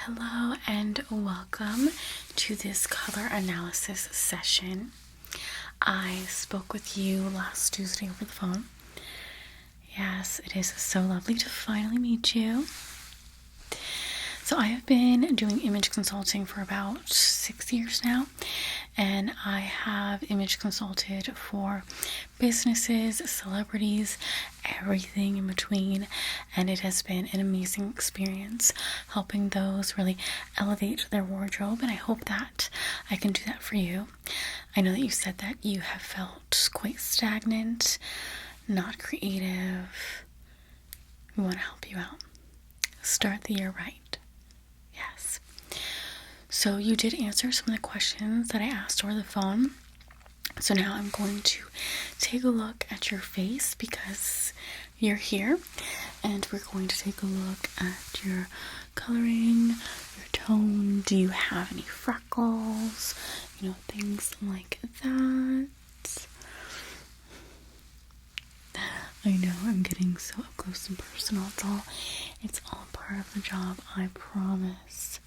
Hello and welcome to this color analysis session. I spoke with you last Tuesday over the phone. Yes, it is so lovely to finally meet you. So I have been doing image consulting for about 6 years now, and I have image consulted for businesses, celebrities, everything in between, and it has been an amazing experience helping those really elevate their wardrobe, and I hope that I can do that for you. I know that you said that you have felt quite stagnant, not creative. We want to help you out. Start the year right. Yes. So you did answer some of the questions that I asked over the phone. So now I'm going to take a look at your face because you're here, and we're going to take a look at your coloring, your tone. Do you have any freckles? Things like that. I know I'm getting so up close and personal. It's all part of the job, I promise.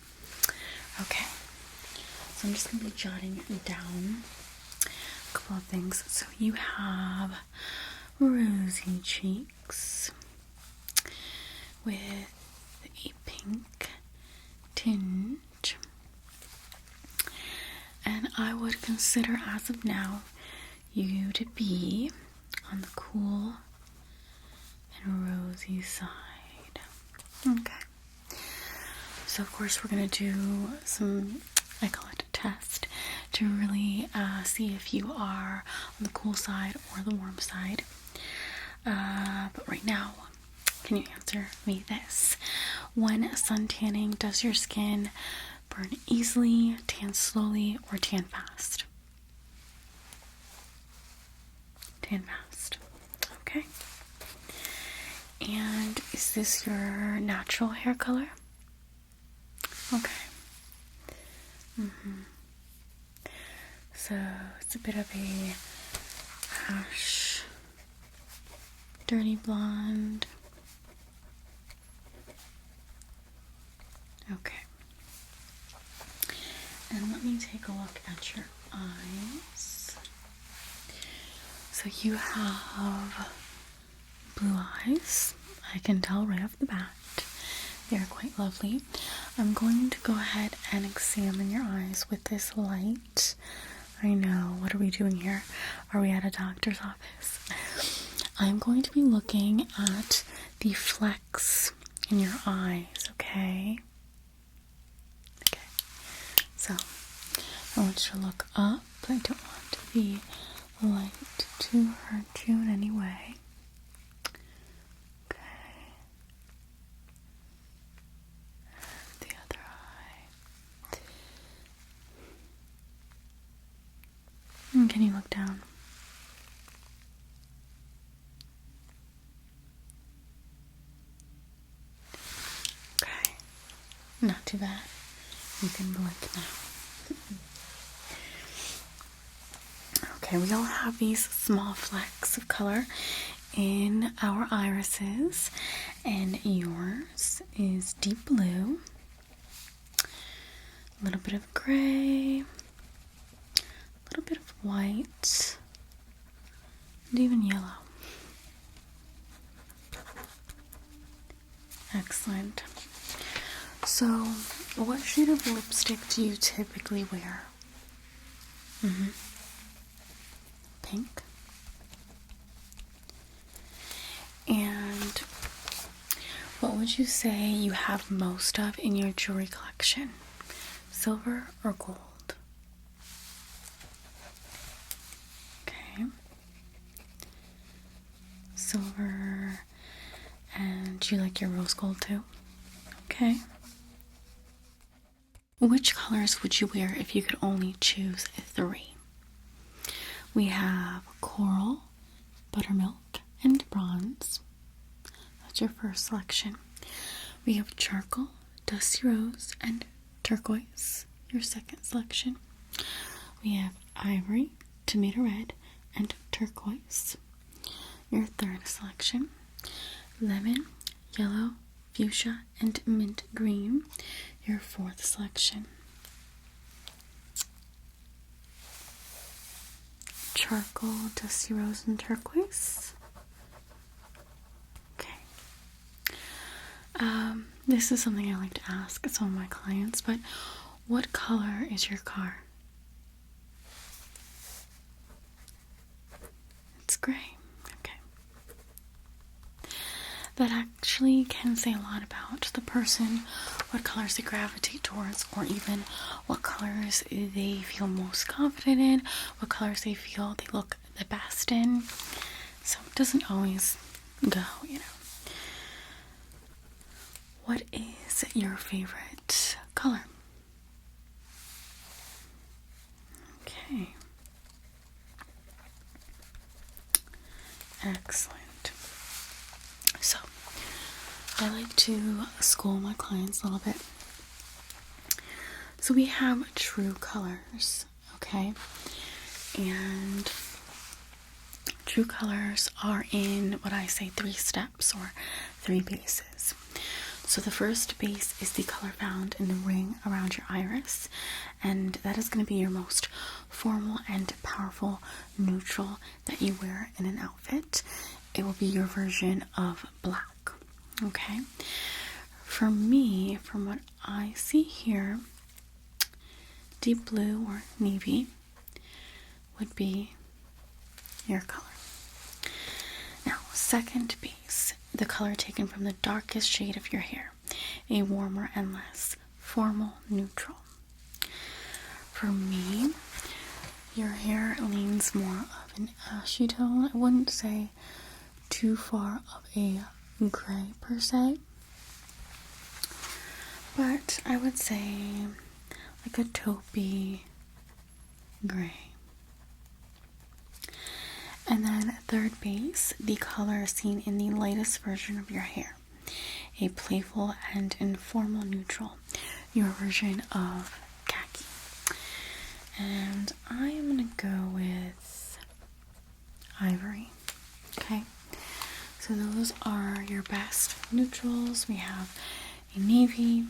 Okay, so I'm just going to be jotting down a couple of things. So you have rosy cheeks with a pink tinge. And I would consider, as of now, you to be on the cool and rosy side. Okay. So of course we're going to do some, I call it a test, to really see if you are on the cool side or the warm side. But right now, can you answer me this? When sun tanning, does your skin burn easily, tan slowly, or tan fast? Tan fast. Okay. And is this your natural hair color? Okay. So it's a bit of a ash, dirty blonde. Okay. And let me take a look at your eyes. So you have blue eyes. I can tell right off the bat. They're quite lovely. I'm going to go ahead and examine your eyes with this light. I know, what are we doing here? Are we at a doctor's office? I'm going to be looking at the flecks in your eyes, okay? Okay. So, I want you to look up. I don't want the light to hurt you in any way. Can you look down? Okay. Not too bad. You can blink now. Okay, we all have these small flecks of color in our irises, and yours is deep blue, a little bit of gray, a little bit of white, and even yellow. Excellent. So, what shade of lipstick do you typically wear? Pink. And what would you say you have most of in your jewelry collection? Silver or gold? Okay. Silver. And do you like your rose gold too? Okay. Which colors would you wear if you could only choose 3? We have coral, buttermilk, and bronze. That's your first selection. We have charcoal, dusty rose, and turquoise, your second selection. We have ivory, tomato red, and turquoise, your third selection. Lemon, yellow, fuchsia, and mint green, your fourth selection. Charcoal, Dusty Rose, and Turquoise. Okay. This is something I like to ask some of my clients, but what color is your car? It's gray. Okay. That actually can say a lot about the person, what colors they gravitate towards, or even what colors they feel most confident in, what colors they feel they look the best in. So it doesn't always go, you know. What is your favorite color? Okay. Excellent. So, I like to school my clients a little bit. So we have true colors, okay? And true colors are in what I say 3 steps or 3 bases. So the first base is the color found in the ring around your iris, and that is going to be your most formal and powerful neutral that you wear in an outfit. It will be your version of black, okay? For me, from what I see here, deep blue or navy would be your color. Now, second base, the color taken from the darkest shade of your hair, a warmer and less formal neutral. For me, your hair leans more of an ashy tone. I wouldn't say too far of a gray per se, but I would say like a taupey gray. And then third base, the color seen in the lightest version of your hair, a playful and informal neutral, your version of khaki. And I am going to go with ivory. Okay, so those are your best neutrals. We have a navy,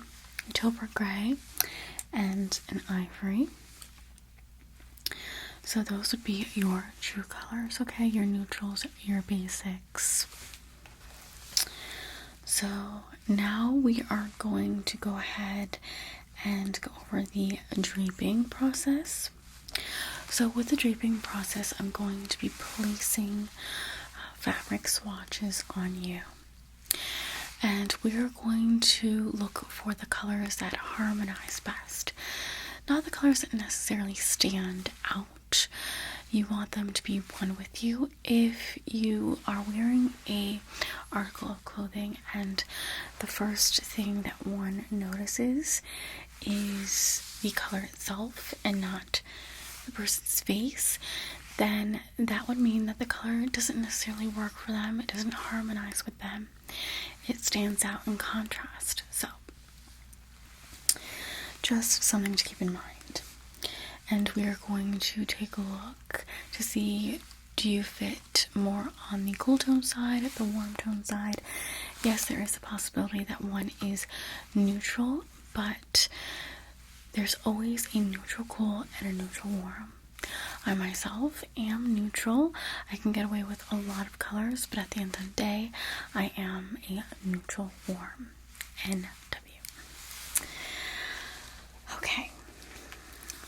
a taupe gray, and an ivory. So those would be your true colors, okay? Your neutrals, your basics. So now we are going to go ahead and go over the draping process. So with the draping process, I'm going to be placing fabric swatches on you. And we are going to look for the colors that harmonize best. Not the colors that necessarily stand out. You want them to be one with you. If you are wearing a article of clothing and the first thing that one notices is the color itself and not the person's face, then that would mean that the color doesn't necessarily work for them. It doesn't harmonize with them. It stands out in contrast. So, just something to keep in mind. And we are going to take a look to see, do you fit more on the cool tone side, the warm tone side? Yes, there is a possibility that one is neutral, but there's always a neutral cool and a neutral warm. I myself am neutral. I can get away with a lot of colors, but at the end of the day, I am a neutral warm. NW. Okay.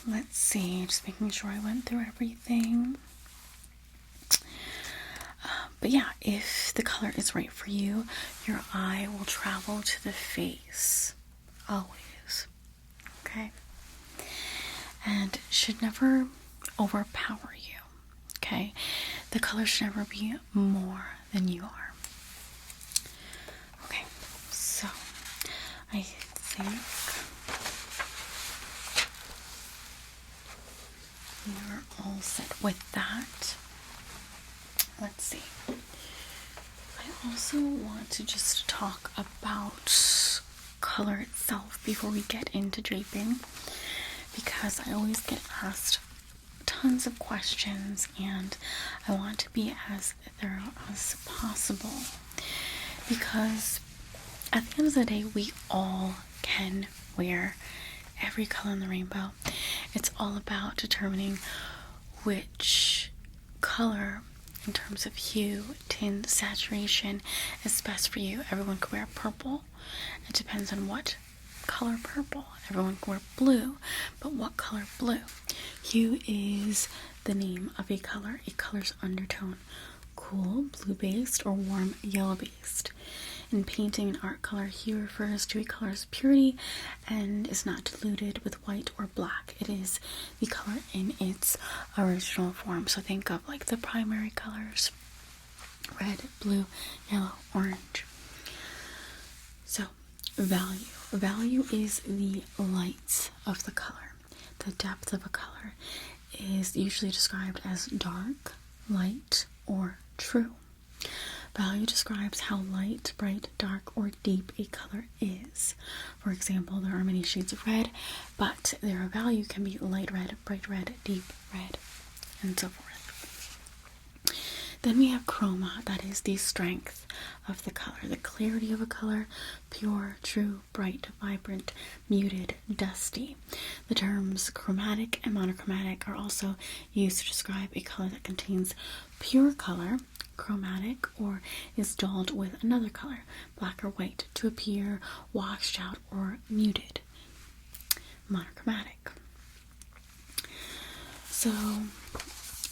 Let's see, just making sure I went through everything. But yeah, if the color is right for you, your eye will travel to the face. Always. Okay? And should never overpower you. Okay? The color should never be more than you are. Okay, so I think we're all set with that. Let's see. I also want to just talk about color itself before we get into draping, because I always get asked tons of questions and I want to be as thorough as possible, because at the end of the day we all can wear every color in the rainbow. It's all about determining which color in terms of hue, tint, saturation is best for you. Everyone can wear purple. It depends on what color purple. Everyone can wear blue, but what color blue? Hue is the name of a color's undertone. Cool, blue-based, or warm, yellow-based. In painting and art, color hue refers to a color's purity and is not diluted with white or black. It is the color in its original form. So think of like the primary colors: red, blue, yellow, orange. So value. Value is the light of the color. The depth of a color is usually described as dark, light, or true. Value describes how light, bright, dark, or deep a color is. For example, there are many shades of red, but their value can be light red, bright red, deep red, and so forth. Then we have chroma, that is the strength of the color, the clarity of a color: pure, true, bright, vibrant, muted, dusty. The terms chromatic and monochromatic are also used to describe a color that contains pure color, chromatic, or is dulled with another color, black or white, to appear washed out or muted, monochromatic. So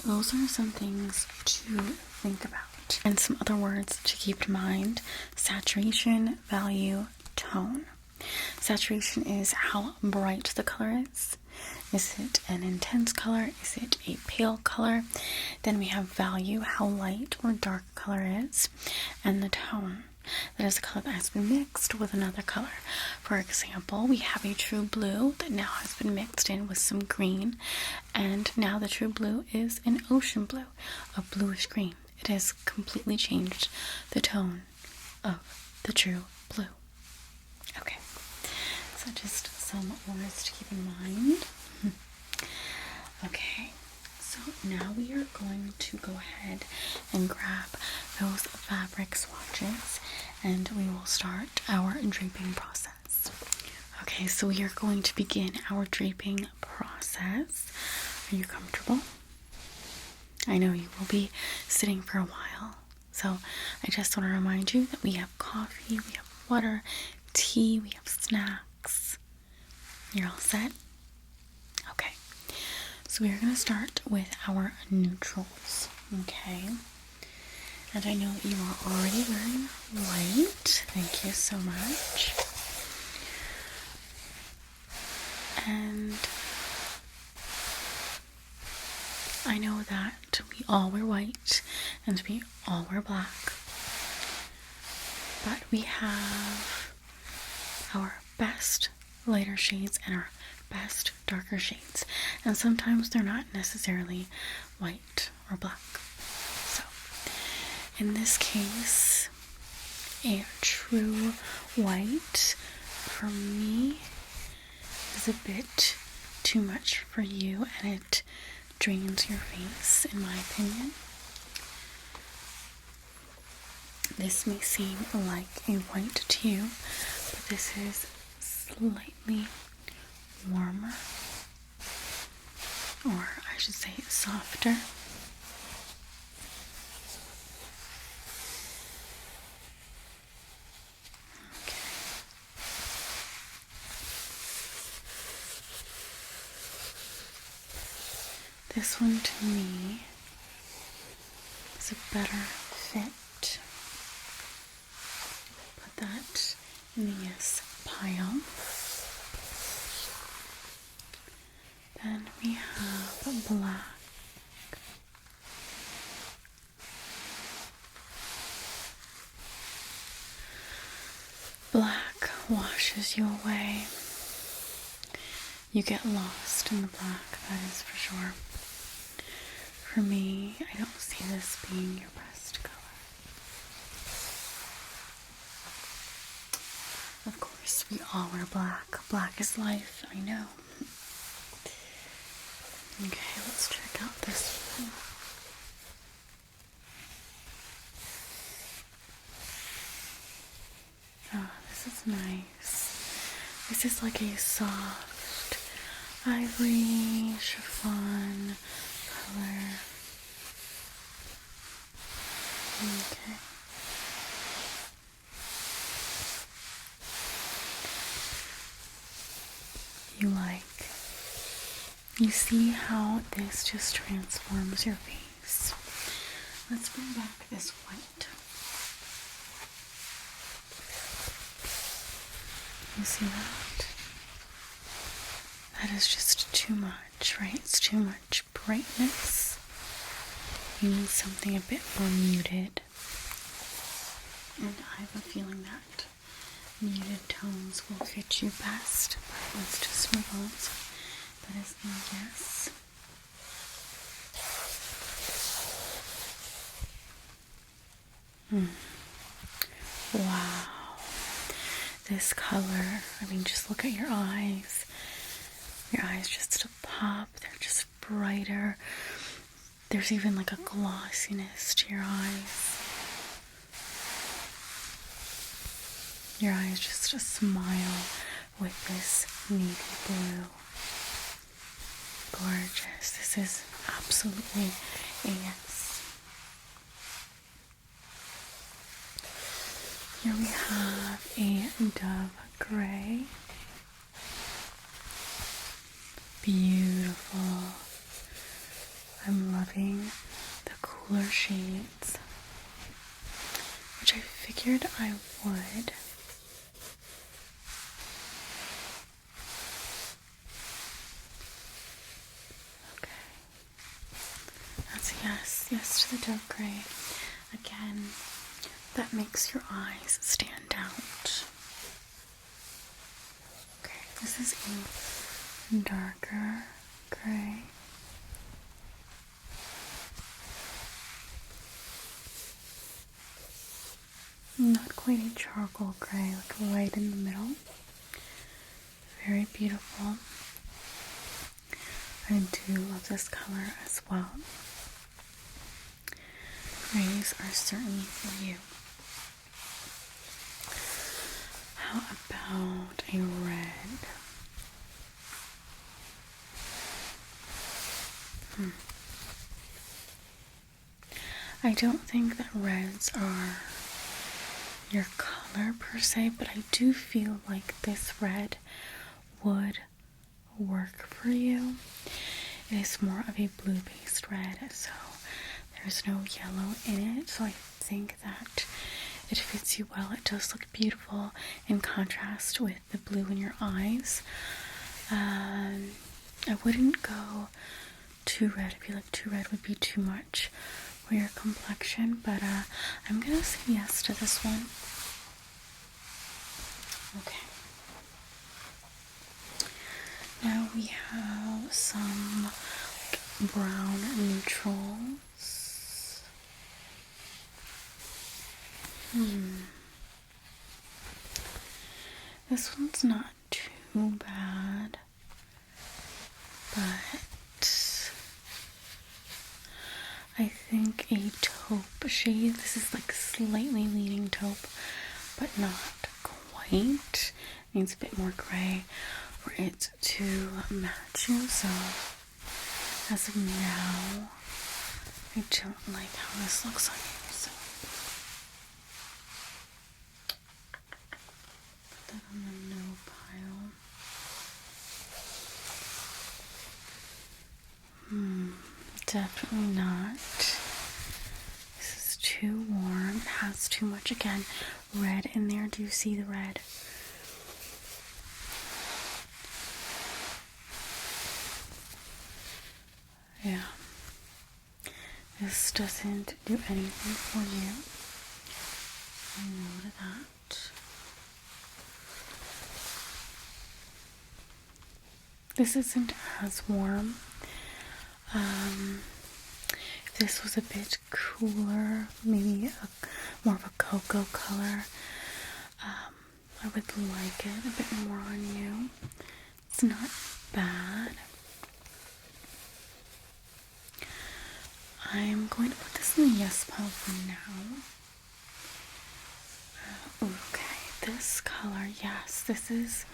those are some things to think about, and some other words to keep in mind: saturation, value, tone. Saturation is how bright the color is. Is it an intense color? Is it a pale color? Then we have value, how light or dark color is, and the tone. That is a color that has been mixed with another color. For example, we have a true blue that now has been mixed in with some green, and now the true blue is an ocean blue, a bluish green. It has completely changed the tone of the true blue. Okay, so just some words to keep in mind. Okay, so now we are going to go ahead and grab those fabric swatches, and we will start our draping process. Okay, so we are going to begin our draping process. Are you comfortable? I know you will be sitting for a while, so I just want to remind you that we have coffee, we have water, tea, we have snacks. You're all set? Okay, so we are going to start with our neutrals, okay? And I know that you are already wearing white. Thank you so much. And I know that we all wear white and we all wear black, but we have our best lighter shades and our best darker shades, and sometimes they're not necessarily white or black. So in this case, a true white for me is a bit too much for you, and it drains your face, in my opinion. This may seem like a white to you, but this is slightly warmer, or I should say softer. Okay. This one to me is a better fit. Put that in the yes pile. Then we have black. Black washes you away. You get lost in the black, that is for sure. For me, I don't see this being your best color. Of course, we all wear black. Black is life, I know. Okay, let's check out this one. Oh, this is nice. This is like a soft ivory chiffon color. Okay. You see how this just transforms your face. Let's bring back this white. You see that? That is just too much, right? It's too much brightness. You need something a bit more muted. And I have a feeling that muted tones will fit you best. But let's just move on. So that is a yes. Wow. This color, I mean, just look at your eyes. Your eyes just pop. They're just brighter. There's even like a glossiness to your eyes. Your eyes just a smile with this navy blue. Gorgeous. This is absolutely a yes. Here we have a dove gray. Beautiful. I'm loving the cooler shades, which I figured I would. Yes to the dove gray. Again, that makes your eyes stand out. Okay, this is a darker gray. Not quite a charcoal gray, like right in the middle. Very beautiful. I do love this color as well. Grays are certainly for you. How about a red? I don't think that reds are your color per se, but I do feel like this red would work for you. It is more of a blue-based red, so there's no yellow in it, so I think that it fits you well. It does look beautiful in contrast with the blue in your eyes. I wouldn't go too red. I feel like too red would be too much for your complexion, but I'm gonna say yes to this one. Okay. Now we have some brown neutrals. This one's not too bad, but I think a taupe shade. This is like slightly leaning taupe, but not quite. It needs a bit more gray for it to match you. So as of now, I don't like how this looks on you. So put that on the no pile. Definitely not. This is too warm. It has too much, again, red in there. Do you see the red? Yeah. This doesn't do anything for you. I know that. This isn't as warm. If this was a bit cooler, maybe more of a cocoa color, I would like it a bit more on you. It's not bad. I'm going to put this in the yes pile for now. Okay, this color, yes, this is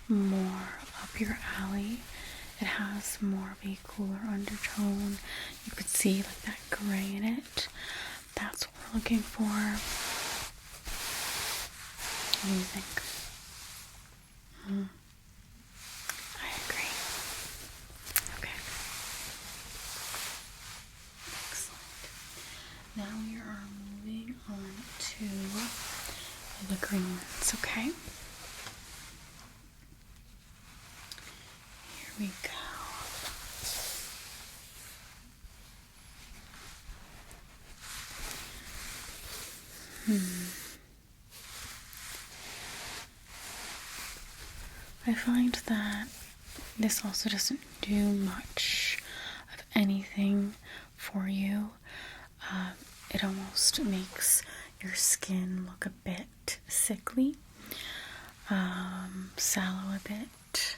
more up your alley. It has more of a cooler undertone. You could see like that gray in it. That's what we're looking for. What do you think? I agree. Okay. Excellent. Now we are moving on to the greens, okay? Here we go. I find that this also doesn't do much of anything for you. It almost makes your skin look a bit sickly, sallow a bit.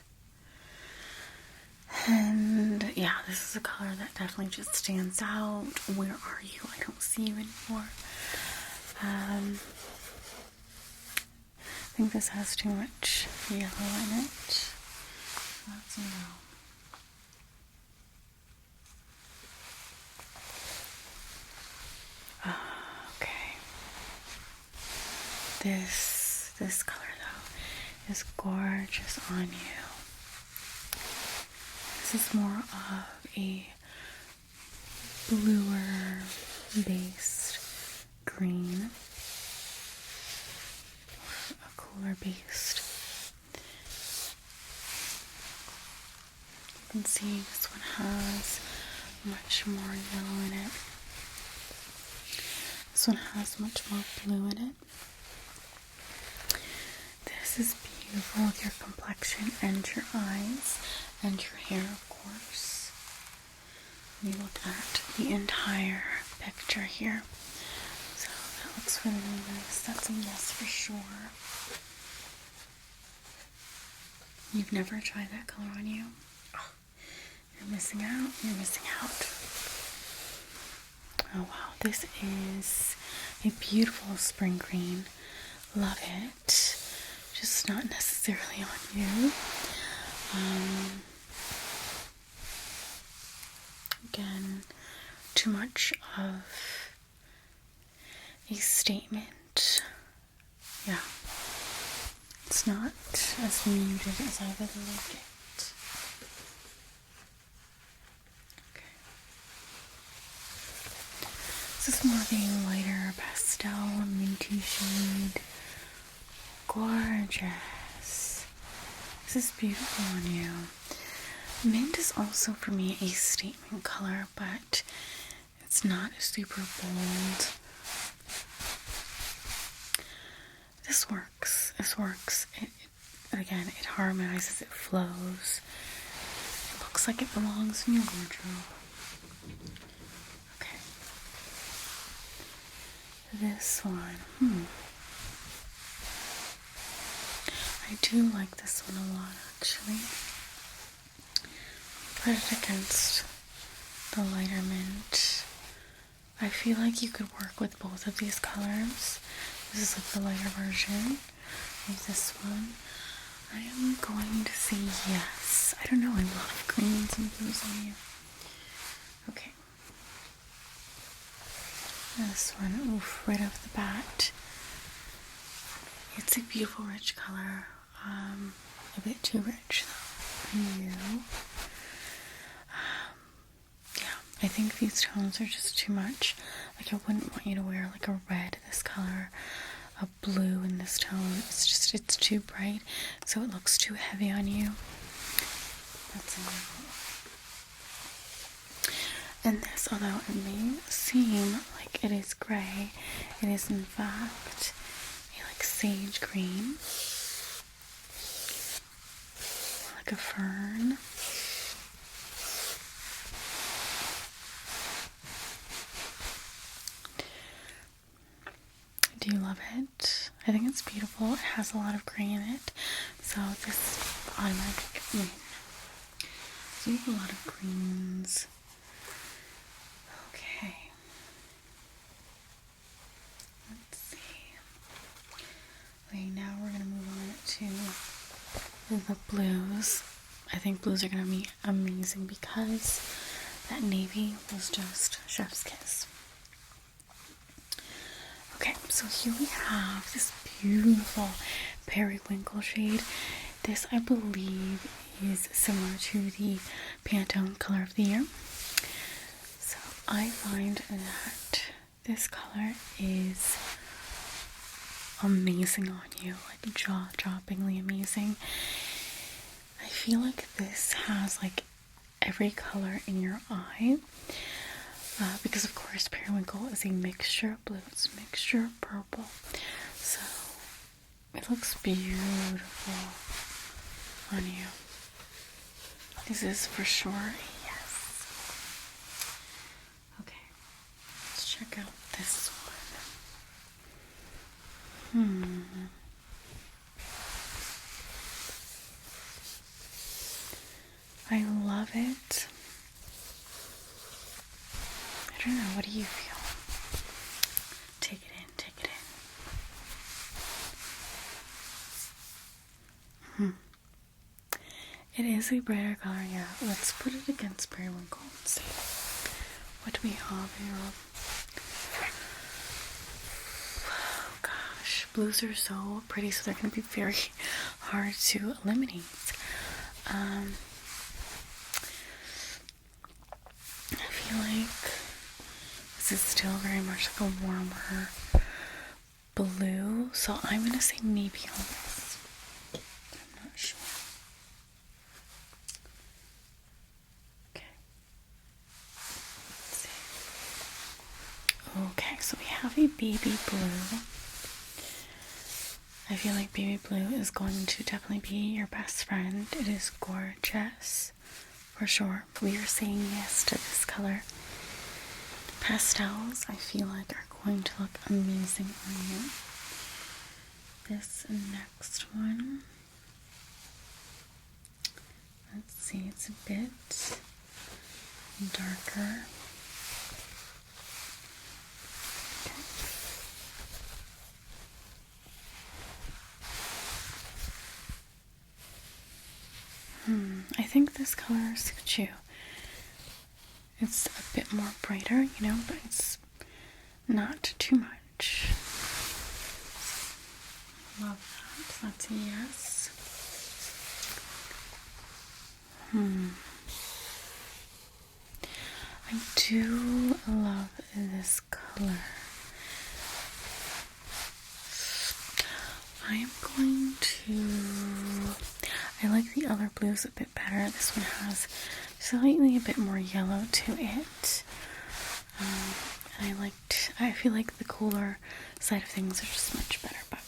And yeah, this is a color that definitely just stands out. Where are you? I don't see you anymore. I think this has too much yellow in it. That's a no. Okay. This color though is gorgeous on you. This is more of a bluer based green. A cooler based. You can see this one has much more yellow in it. This one has much more blue in it. This is beautiful with your complexion and your eyes and your hair, of course. We look at the entire picture here. So that looks really, really nice. That's a yes for sure. You've never tried that color on you? Oh, you're missing out. You're missing out. Oh wow, this is a beautiful spring green. Love it. Just not necessarily on you. Again, too much of a statement. Yeah. It's not as muted as I would like it. Okay. This is more of a lighter pastel, minty shade. Gorgeous. This is beautiful on you. Mint is also for me a statement color, but it's not super bold. This works. This works. Again, it harmonizes, it flows. It looks like it belongs in your wardrobe. Okay. This one. I do like this one a lot, actually. Put it against the lighter mint. I feel like you could work with both of these colors. This is like the lighter version of this one. I am going to say yes. I don't know, I love greens and blues on you. Okay. This one, oof, right off the bat. It's a beautiful, rich color. A bit too rich, though, for you. Yeah, I think these tones are just too much. Like, I wouldn't want you to wear, like, a red this color, a blue in this tone. It's too bright, so it looks too heavy on you. That's enough. And this, although it may seem like it is gray, it is, in fact, a, like, sage green. Like a fern. Do you love it? I think it's beautiful. It has a lot of gray in it. So this automatic win. So you have a lot of greens. Okay. Let's see. Okay, now we're going to move on to the blues. I think blues are going to be amazing because that navy was just chef's kiss. Okay, so here we have this beautiful periwinkle shade. This, I believe, is similar to the Pantone Color of the Year. So I find that this color is amazing on you, like jaw-droppingly amazing. I feel like this has like every color in your eye, because of course periwinkle is a mixture of blue, it's a mixture of purple, so it looks beautiful on you. This is for sure a yes. Okay, let's check out this one. I love it. I don't know, what do you feel? Take it in, take it in. It is a brighter color, yeah. Let's put it against periwinkle and see what we have here. Oh gosh, blues are so pretty, so they're going to be very hard to eliminate. I feel like this is still very much like a warmer blue, so I'm going to say maybe on this. I'm not sure. Okay. Let's see. Okay, so we have a baby blue. I feel like baby blue is going to definitely be your best friend. It is gorgeous, for sure. We are saying yes to this color. Pastels, I feel like, are going to look amazing on you. This next one, let's see, it's a bit darker. I think this color suits you. It's a bit more brighter, you know, but it's not too much. Love that. That's a yes. I do love this color. I am going to... I like the other blues a bit better. This one has slightly a bit more yellow to it. And I feel like the cooler side of things are just much better, but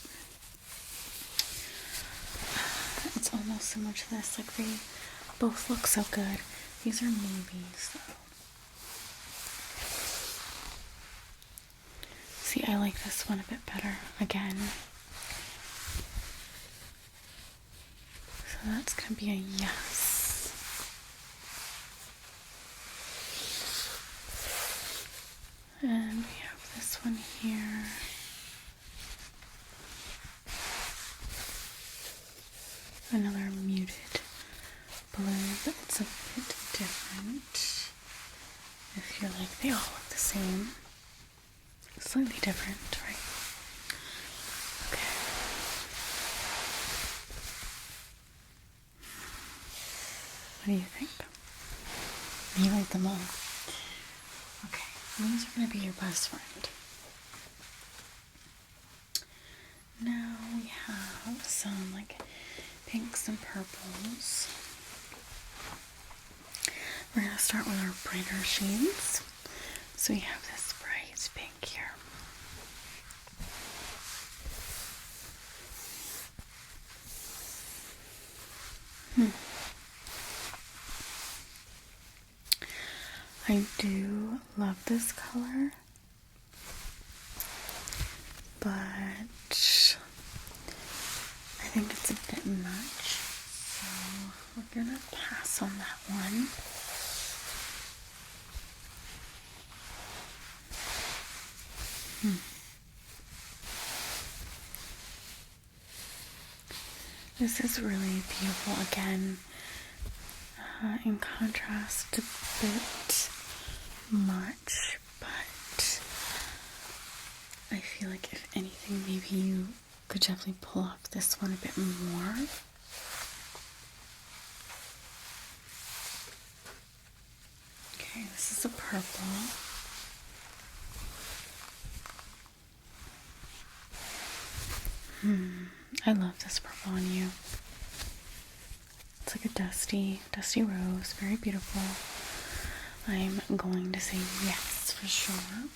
it's almost similar to this. Like, they both look so good. These are navies, though. See, I like this one a bit better again. So that's going to be a yes. And we have this one here. Another muted blue, but it's a bit different. I feel like they all look the same. Slightly different, right? Okay. What do you think? You like them all? Okay, these are going to be your best friend. Now we have some like pinks and purples. We're going to start with our brighter shades. So we have this bright pink here. I do love this color, but I think it's a bit much, so we're gonna pass on that one. This is really beautiful again, in contrast a bit much, but I feel like if anything, maybe you could definitely pull off this one a bit more. Okay, this is a purple. I love this purple on you. It's like a dusty rose. Very beautiful. I'm going to say yes for sure.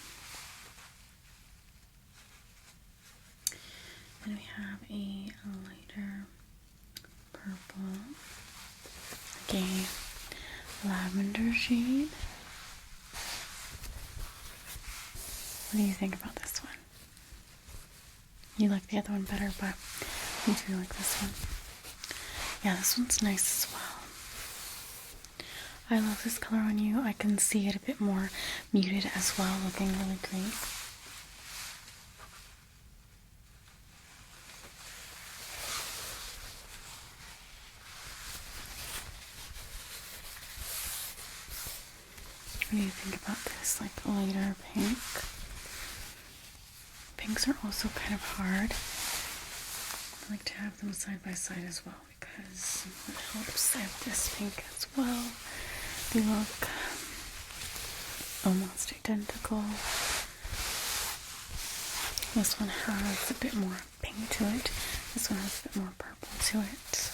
And we have a lighter purple. Like a lavender shade. What do you think about this one? You like the other one better, but you do like this one. Yeah, this one's nice as well. I love this color on you. I can see it a bit more muted as well, looking really great. What do you think about this, like lighter pink? Pinks are also kind of hard. I like to have them side by side as well because it helps. I have this pink as well. They look almost identical. This one has a bit more pink to it. This one has a bit more purple to it.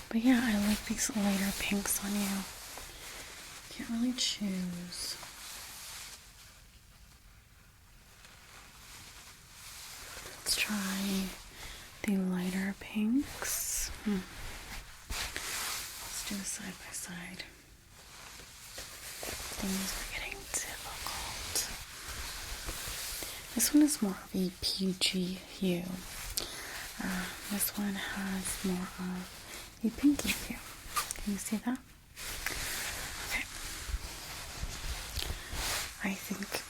But yeah, I like these lighter pinks on you. Can't really choose. Let's try the lighter pinks. Let's do a side by side. Things are getting difficult. This one is more of a peachy hue. This one has more of a pinky hue. Can you see that? Okay. I think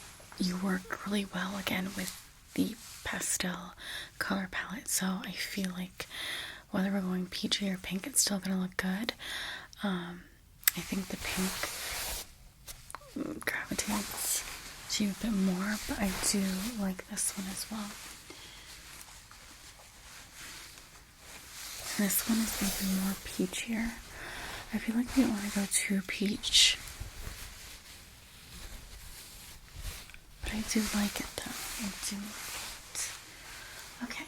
you worked really well again with the pastel color palette, so I feel like whether we're going peachy or pink, it's still gonna look good. I think the pink gravitates to you a bit more, but I do like this one as well. And this one is even more peachier. I feel like we don't want to go too peach, but I do like it though. I do like it. Okay.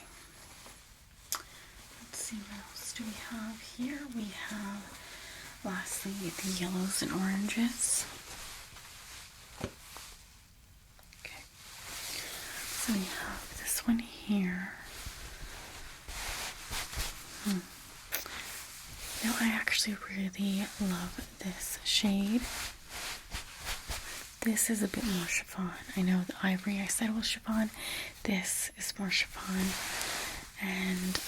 Let's see, what else do we have here? We have, lastly, the yellows and oranges. Okay. So we have this one here. Now, I actually really love this shade. This is a bit more chiffon. I know the ivory I said was chiffon. This is more chiffon. And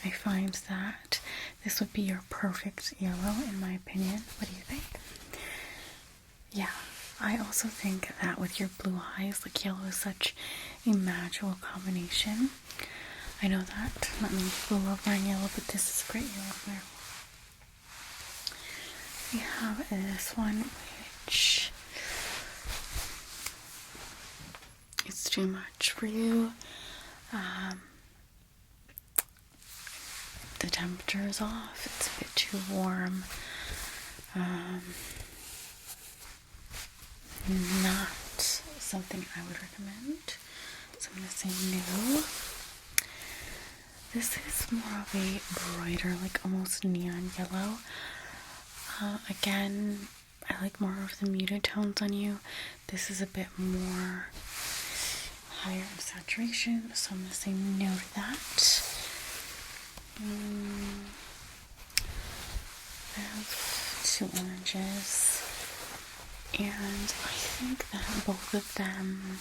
I find that this would be your perfect yellow, in my opinion. What do you think? Yeah, I also think that with your blue eyes, like yellow is such a magical combination. I know that not many people love wearing yellow, but this is a great yellow to wear. We have this one, which it's too much for you. The temperature is off. It's a bit too warm. Not something I would recommend. So I'm going to say no. This is more of a brighter, like almost neon yellow. Again, I like more of the muted tones on you. This is a bit more higher in saturation, so I'm going to say no to that. I have two oranges, and I think that both of them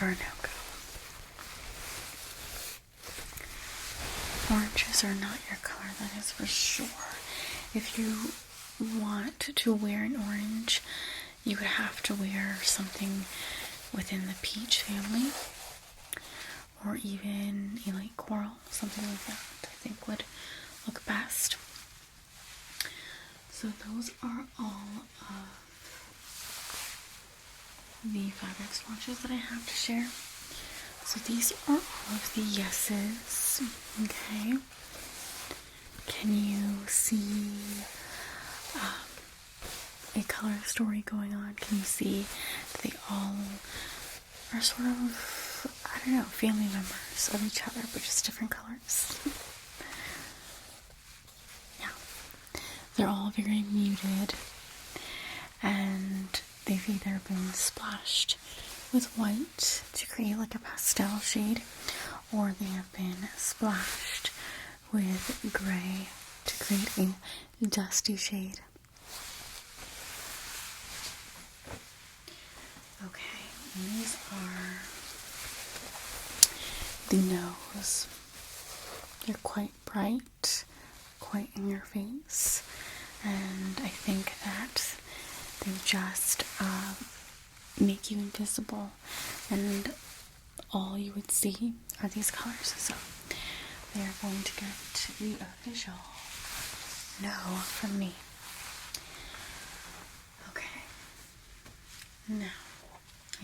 are no-go. Oranges are not your color, that is for sure. If you want to wear an orange, you would have to wear something within the peach family. or even a light coral, something like that, I think would look best. So those are all of the fabric swatches that I have to share. So these are all of the yeses. Okay. Can you see a color story going on? Can you see they all are sort of, I don't know, family members of each other, but just different colors? Yeah. They're all very muted, and they've either been splashed with white to create like a pastel shade, or they have been splashed with gray to create a dusty shade. Okay, these are the nose. They're quite bright, quite in your face, and I think that they just make you invisible, and all you would see are these colors. So they are going to get the official no from me. Okay, now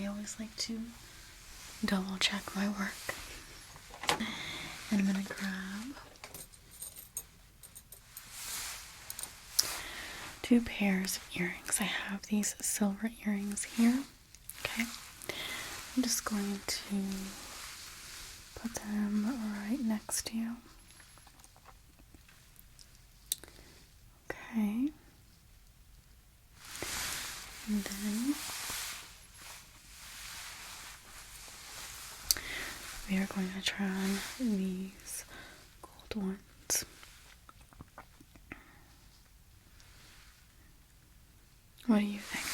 I always like to double check my work, and I'm gonna grab 2 pairs of earrings. I have these silver earrings here. Okay, I'm just going to put them right next to you. Okay, and then we are going to try on these gold ones. What do you think?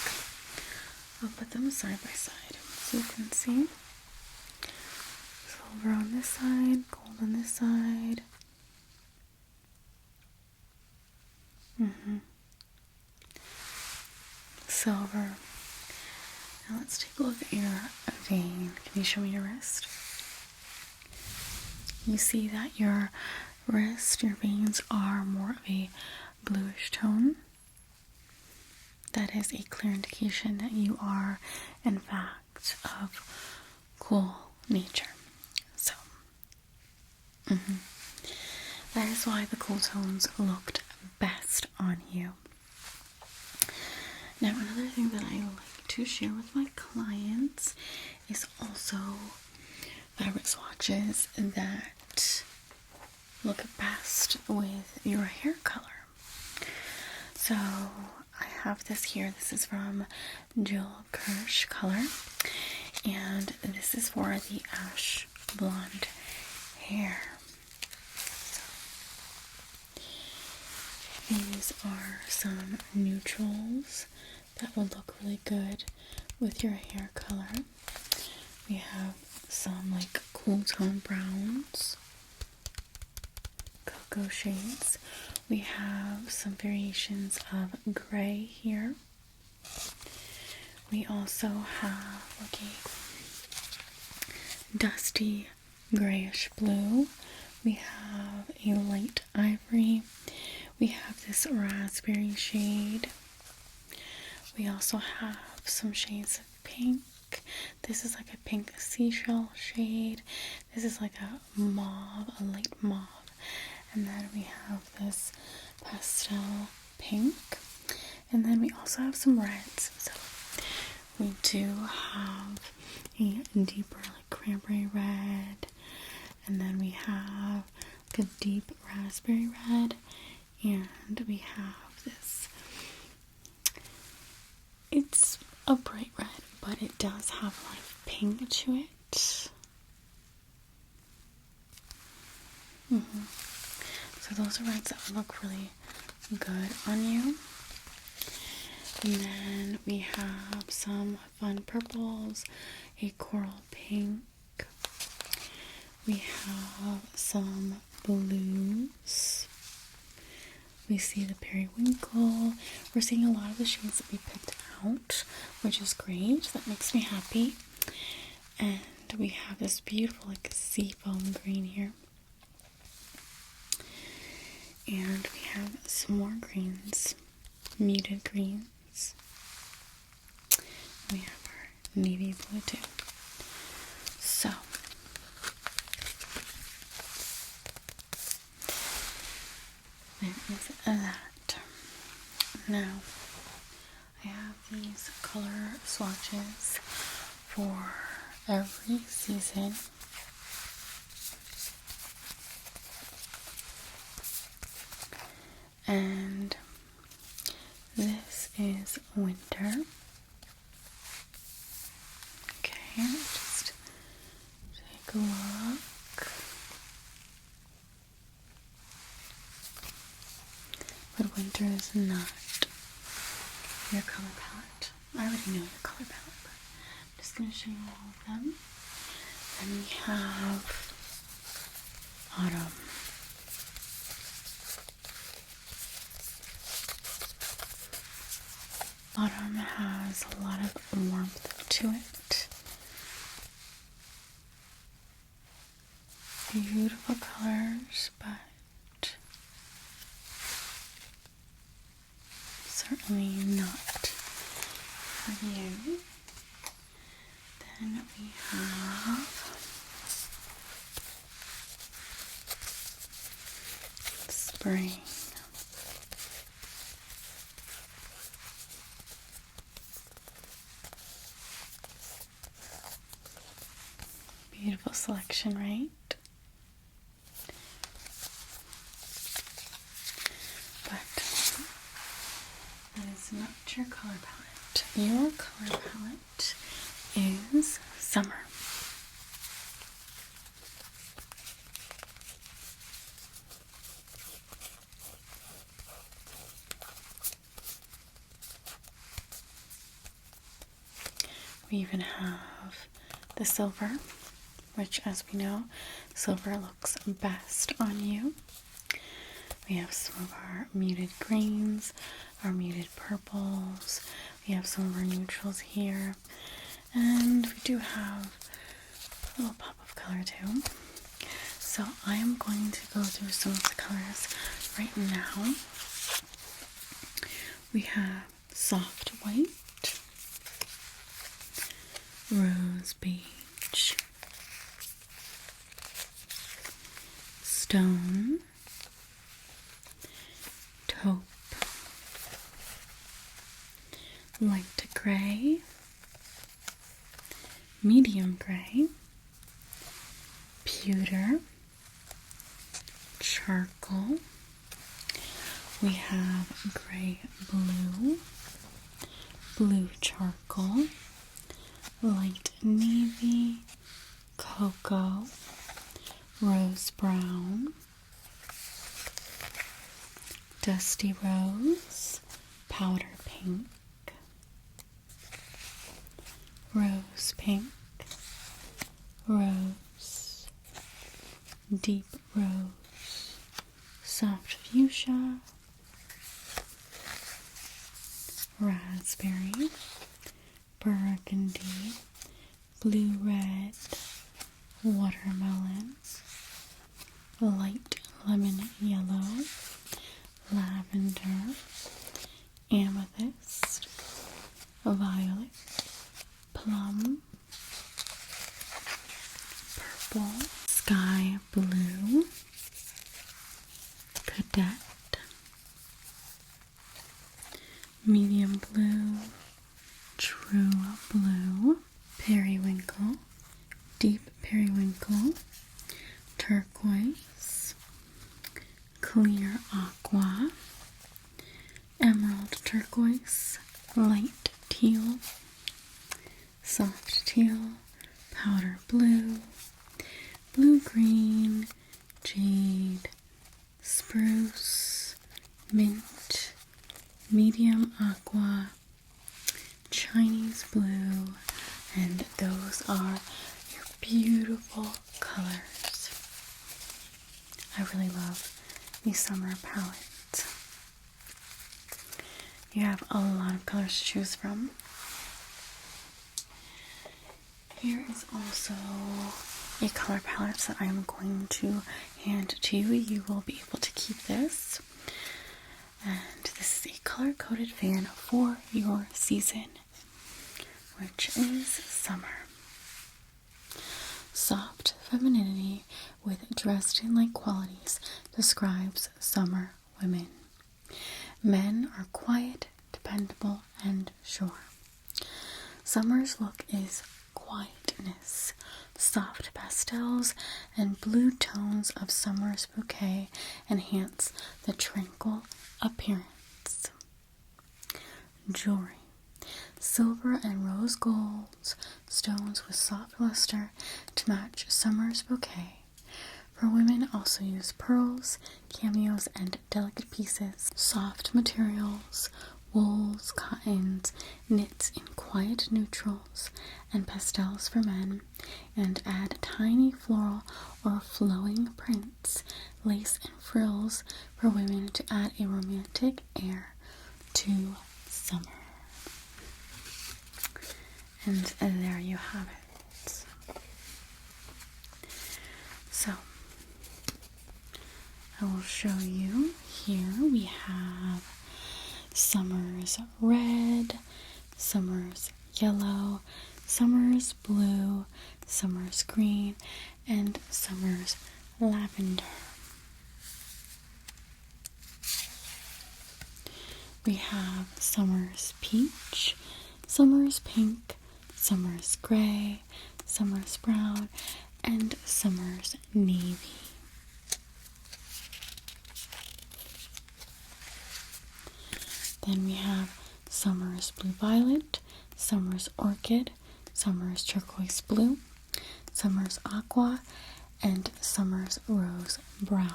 I'll put them side by side so you can see. Silver on this side, gold on this side. Silver. Now let's take a look at your vein. Can you show me your wrist? You see that your wrist, your veins are more of a bluish tone. That is a clear indication that you are, in fact, of cool nature. So, that is why the cool tones looked best on you. Now, another thing that I like to share with my clients is also fabric swatches that look best with your hair color. So I have this here. This is from Jill Kirsch Color, and this is for the ash blonde hair. So these are some neutrals that would look really good with your hair color. We have some like cool tone browns, cocoa shades. We have some variations of gray here. We also have like a dusty grayish blue. We have a light ivory. We have this raspberry shade. We also have some shades of pink. This is like a pink seashell shade. This is like a mauve, a light mauve. And then we have this pastel pink. And then we also have some reds. So we do have a deeper like cranberry red. And then we have like a deep raspberry red. And we have this. It's a bright red, but it does have a lot of pink to it. So those are reds that would look really good on you. And then we have some fun purples, a coral pink. We have some blues. We see the periwinkle. We're seeing a lot of the shades that we picked out, which is great. That makes me happy. And And we have this beautiful like seafoam green here. And we have some more greens, muted greens. We have our navy blue too. So, there is that. Now, I have these color swatches for every season. And this is winter. Okay, just take a look. But winter is not your color palette. I already know your color palette, but I'm just going to show you all of them. Then we have autumn. Autumn has a lot of warmth to it. Beautiful colors, but certainly not for you. Then we have spring. Beautiful selection, right? But that is not your color palette. Your color palette is summer. We even have the silver, which, as we know, silver looks best on you. We have some of our muted greens, our muted purples. We have some of our neutrals here. And we do have a little pop of color too. So I am going to go through some of the colors right now. We have soft white, rose beige, stone, taupe, light gray, medium gray, pewter, charcoal. We have gray blue, blue charcoal, light navy, cocoa, rose brown, dusty rose, powder pink, rose pink, rose, deep rose, soft fuchsia, raspberry, burgundy, blue red, watermelon, light lemon yellow, lavender, amethyst, violet, plum, purple, sky blue, cadet, medium blue, true blue, periwinkle, deep periwinkle, turquoise, clear aqua, emerald turquoise, light teal, soft teal, powder blue, blue green, jade, spruce, mint, medium aqua, Chinese blue, and those are your beautiful colors. I really love the summer palette. You have a lot of colors to choose from. here is also a color palette that I'm going to hand to you. You will be able to keep this. And this is a color-coded fan for your season, which is summer. Soft femininity with Dresden-like qualities describes summer women. Men are quiet, dependable, and sure. Summer's look is quietness. Soft pastels and blue tones of summer's bouquet enhance the tranquil appearance. Jewelry. Silver and rose gold stones with soft luster to match summer's bouquet. For women, also use pearls, cameos, and delicate pieces. Soft materials, wools, cottons, knits in quiet neutrals, and pastels for men, and add tiny floral or flowing prints, lace, and frills for women to add a romantic air to summer. And there you have it. So, I will show you. Here we have summer's red, summer's yellow, summer's blue, summer's green, and summer's lavender. We have summer's peach, summer's pink, summer's gray, summer's brown, and summer's navy. Then we have summer's blue violet, summer's orchid, summer's turquoise blue, summer's aqua, and summer's rose brown.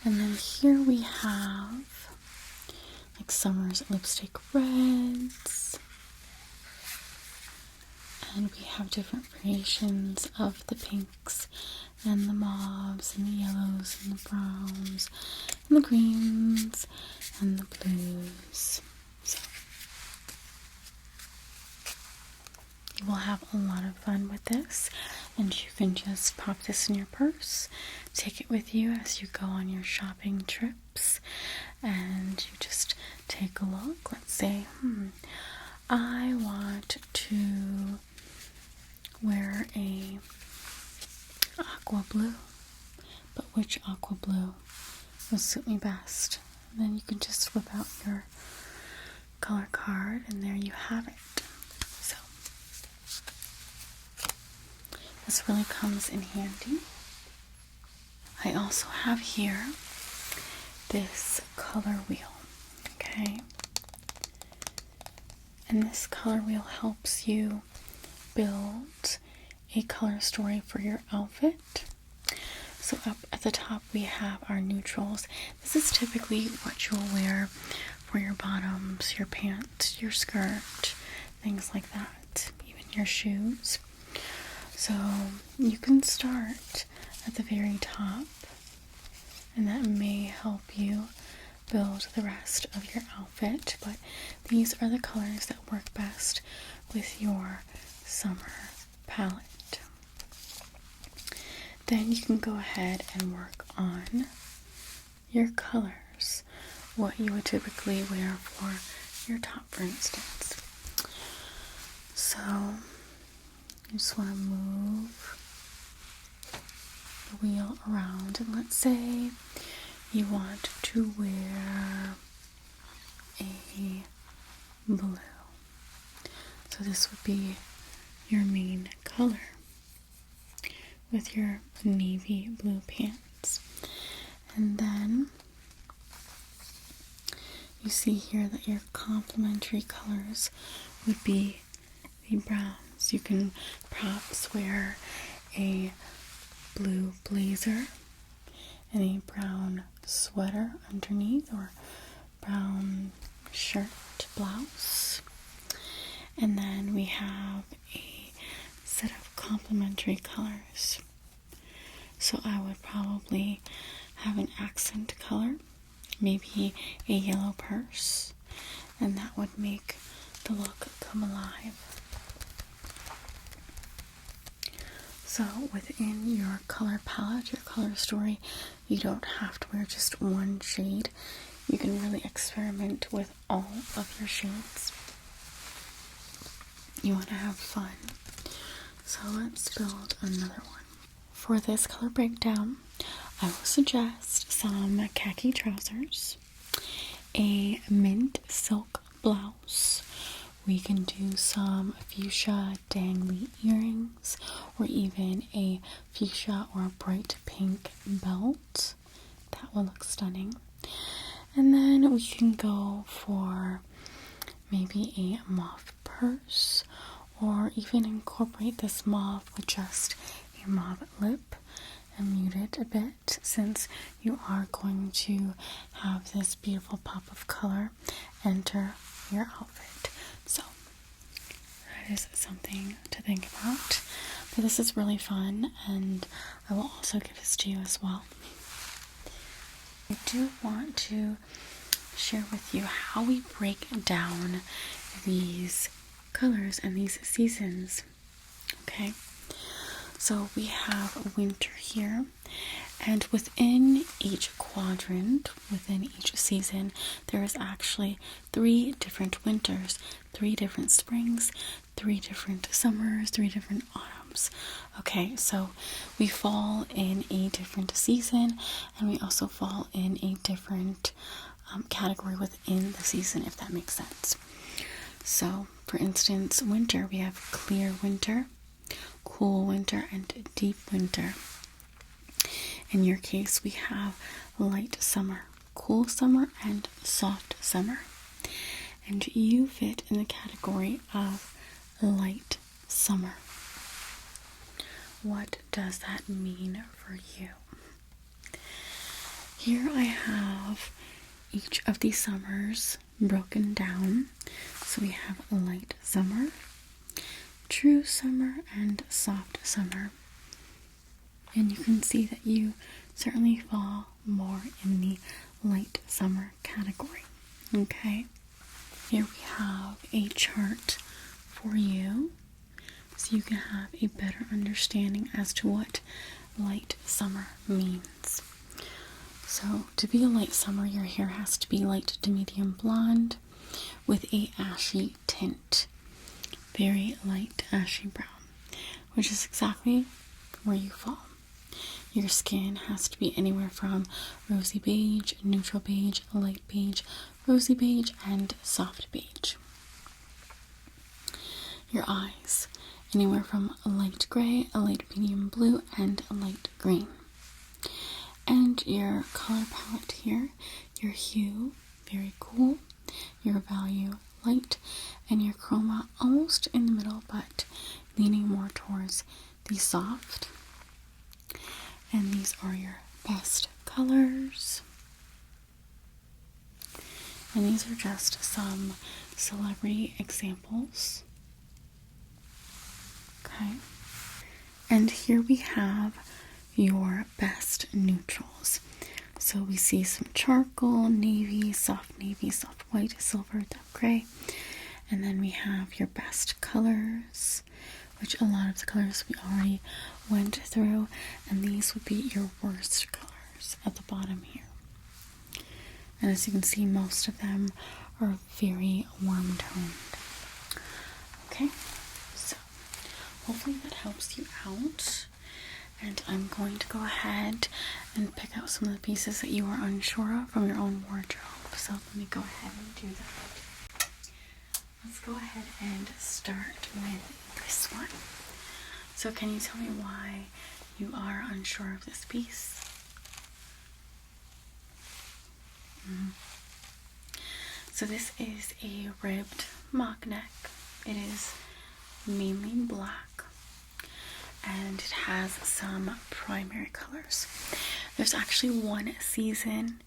And then here we have like summer's lipstick reds, and we have different variations of the pinks and the mauves and the yellows and the browns and the greens and the blues. So you will have a lot of fun with this, and you can just pop this in your purse, take it with you as you go on your shopping trips, and you just take a look. Let's say, I want to wear a aqua blue, but which aqua blue will suit me best? And then you can just whip out your color card, and there you have it. So this really comes in handy. I also have here this color wheel, okay? And this color wheel helps you build a color story for your outfit. So up at the top we have our neutrals. This is typically what you'll wear for your bottoms, your pants, your skirt, things like that, even your shoes. So you can start at the very top, and that may help you build the rest of your outfit, but these are the colors that work best with your summer palette. Then you can go ahead and work on your colors, what you would typically wear for your top, for instance. So you just want to move the wheel around, and let's say you want to wear a blue. So this would be your main color with your navy blue pants. And then you see here that your complementary colors would be the browns. You can perhaps wear a blue blazer and a brown sweater underneath, or brown shirt, blouse. And then we have a set of complementary colors. So I would probably have an accent color, maybe a yellow purse, and that would make the look come alive. So within your color palette, your color story, you don't have to wear just one shade. You can really experiment with all of your shades. You want to have fun. So let's build another one. For this color breakdown, I will suggest some khaki trousers, a mint silk blouse. We can do some fuchsia dangly earrings, or even a fuchsia or a bright pink belt. That will look stunning. And then we can go for maybe a mauve purse, or even incorporate this mauve with just a mauve lip and mute it a bit, since you are going to have this beautiful pop of color enter your outfit. So that is something to think about. But this is really fun, and I will also give this to you as well. I do want to share with you how we break down these colors and these seasons. Okay, so we have winter here, and within each quadrant, within each season, there is actually 3 different winters, 3 different springs, 3 different summers, 3 different autumns. Okay, so we fall in a different season, and we also fall in a different category within the season, if that makes sense. So, for instance, winter, we have clear winter, cool winter, and deep winter. In your case, we have light summer, cool summer, and soft summer. And you fit in the category of light summer. What does that mean for you? Here I have each of these summers broken down. So we have light summer, true summer, and soft summer. And you can see that you certainly fall more in the light summer category. Okay, here we have a chart for you, so you can have a better understanding as to what light summer means. So to be a light summer, your hair has to be light to medium blonde with a ashy tint, very light ashy brown, which is exactly where you fall. Your skin has to be anywhere from rosy beige, neutral beige, light beige, rosy beige, and soft beige. Your eyes, anywhere from a light gray, a light medium blue, and a light green. And your color palette here, your hue, very cool, your value, light, and your chroma almost in the middle, but leaning more towards the soft. And these are your best colors. And these are just some celebrity examples. Okay. And here we have your best neutrals. So we see some charcoal, navy, soft white, silver, dark gray. And then we have your best colors, which a lot of the colors we already went through. And these would be your worst colors at the bottom here. And as you can see, most of them are very warm toned. Okay, so hopefully that helps you out. And I'm going to go ahead and pick out some of the pieces that you are unsure of from your own wardrobe. So let me go ahead and do that. Let's go ahead and start with this one. So can you tell me why you are unsure of this piece? So this is a ribbed mock neck. It is mainly black, and it has some primary colors. There's actually one season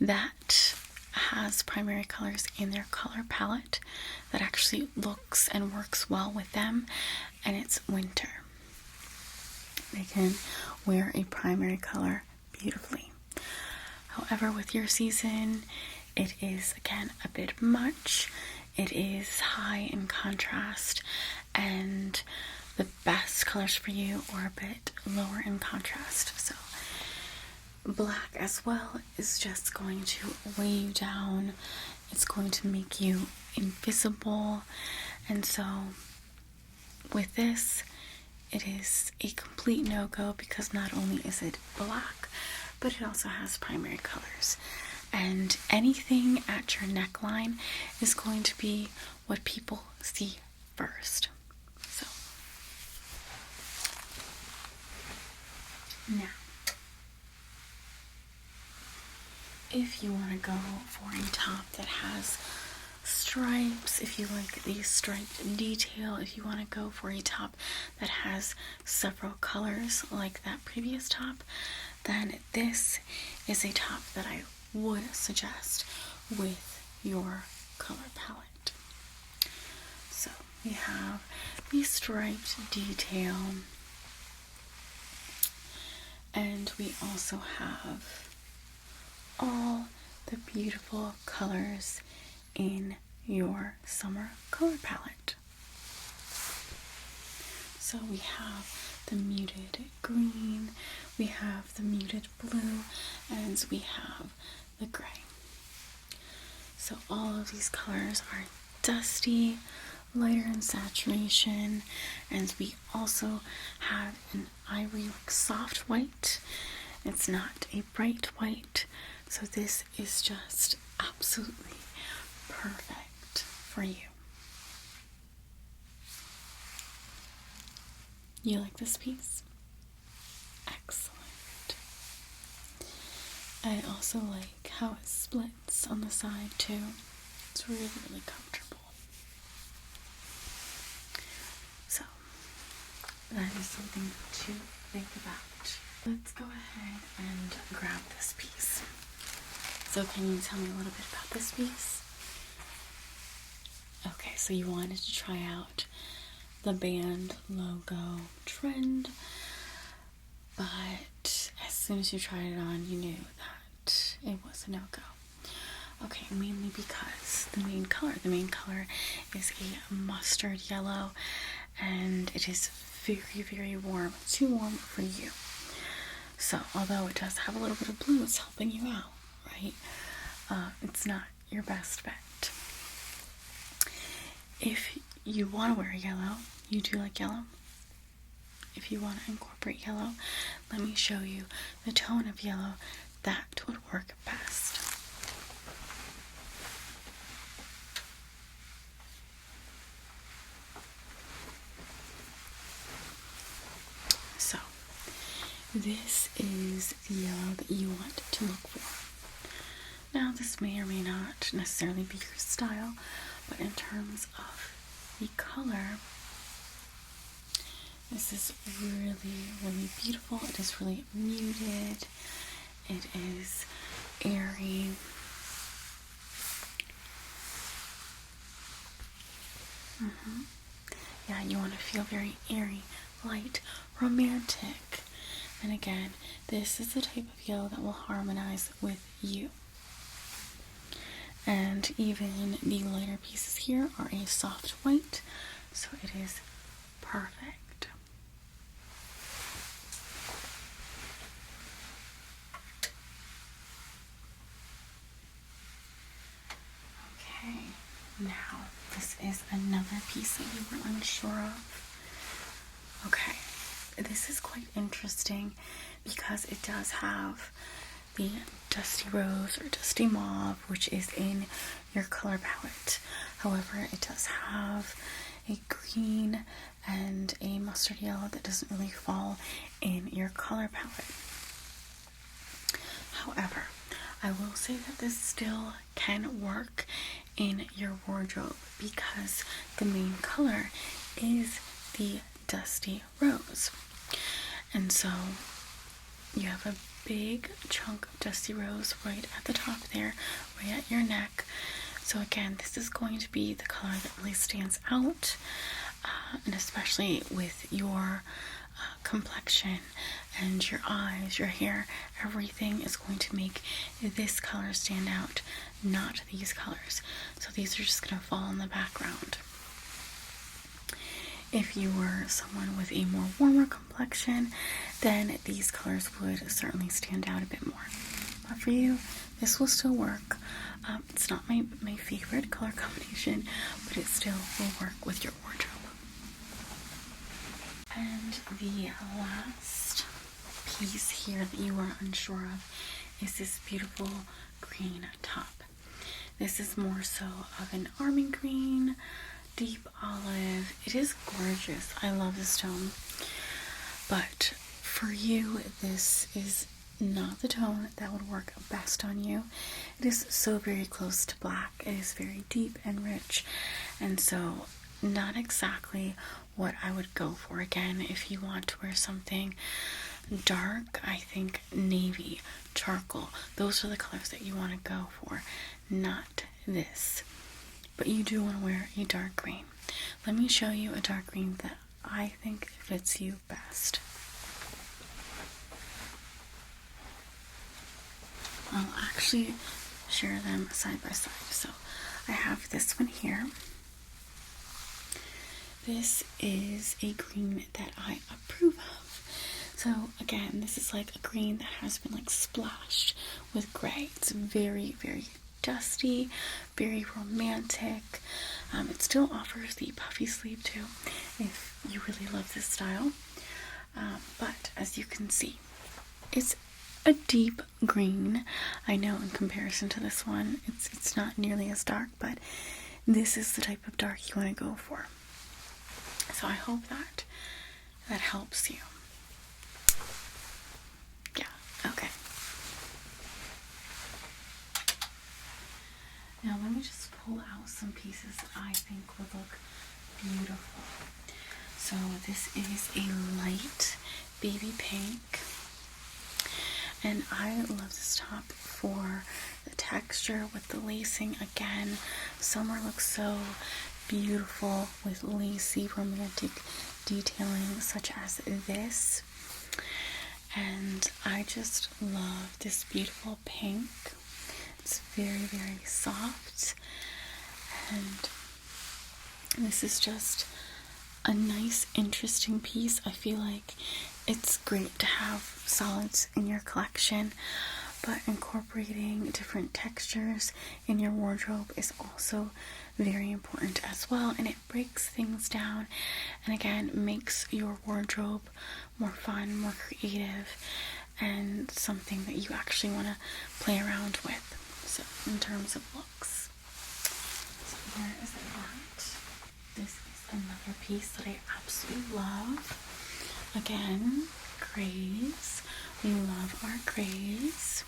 that has primary colors in their color palette that actually looks and works well with them, and it's winter. They can wear a primary color beautifully. However, with your season, it is, again, a bit much. It is high in contrast, and the best colors for you are a bit lower in contrast. So black as well is just going to weigh you down. It's going to make you invisible. And so with this, it is a complete no-go, because not only is it black, but it also has primary colors. And anything at your neckline is going to be what people see first. So, now, if you want to go for a top that has stripes, if you like the striped detail, if you want to go for a top that has several colors like that previous top, then this is a top that I would suggest with your color palette. So we have the striped detail, and we also have all the beautiful colors in your summer color palette. So we have the muted green, we have the muted blue, and we have the gray. So all of these colors are dusty, lighter in saturation, and we also have an ivory, like soft white. It's not a bright white, so this is just absolutely perfect for you. You like this piece? Excellent. I also like how it splits on the side too. It's really, really comfortable. So, that is something to think about. Let's go ahead and grab this piece. So can you tell me a little bit about this piece? Okay, so you wanted to try out the band logo trend, but as soon as you tried it on, you knew that it was a no-go. Okay, mainly because the main color is a mustard yellow, and it is very, very warm, too warm for you. So although it does have a little bit of blue, it's helping you out, right? It's not your best bet. If you want to wear yellow, you do like yellow. If you want to incorporate yellow, let me show you the tone of yellow that would work best. So, this is the yellow that you want to look for. Now, this may or may not necessarily be your style, but in terms of the color, this is really, really beautiful. It is really muted. It is airy. Yeah, you want to feel very airy, light, romantic. And again, this is the type of yellow that will harmonize with you. And even the lighter pieces here are a soft white, so it is perfect. Okay, now this is another piece that you were unsure of. Okay, this is quite interesting because it does have the dusty rose or dusty mauve, which is in your color palette. However, it does have a green and a mustard yellow that doesn't really fall in your color palette. However, I will say that this still can work in your wardrobe because the main color is the dusty rose. And so you have a big chunk of dusty rose right at the top there, right at your neck. So again, this is going to be the color that really stands out, and especially with your complexion and your eyes, your hair, everything is going to make this color stand out, not these colors. So these are just going to fall in the background. If you were someone with a more warmer complexion, then these colors would certainly stand out a bit more. But for you, this will still work. It's not my favorite color combination, but it still will work with your wardrobe. And the last piece here that you are unsure of is this beautiful green top. This is more so of an army green, deep olive. It is gorgeous. I love this tone. But for you, this is not the tone that would work best on you. It is so very close to black. It is very deep and rich, and so not exactly what I would go for. Again, if you want to wear something dark, I think navy, charcoal, those are the colors that you want to go for, not this. But you do want to wear a dark green. Let me show you a dark green that I think fits you best. I'll actually share them side by side. So I have this one here. This is a green that I approve of. So again, this is like a green that has been like splashed with gray. It's very, very dusty, very romantic. It still offers the puffy sleeve too, if you really love this style. But as you can see, it's a deep green. I know in comparison to this one, it's not nearly as dark, but this is the type of dark you want to go for. So I hope that helps you. Yeah, okay. Now let me just pull out some pieces that I think would look beautiful. So this is a light baby pink. And I love this top for the texture with the lacing. Again, summer looks so beautiful with lacy romantic detailing such as this. And I just love this beautiful pink. It's very, very soft. And this is just a nice, interesting piece. I feel like it's great to have solids in your collection, but incorporating different textures in your wardrobe is also very important as well, and it breaks things down and again makes your wardrobe more fun, more creative, and something that you actually want to play around with. So in terms of looks, so here is that. This is another piece that I absolutely love. Again, grays. We love our grays.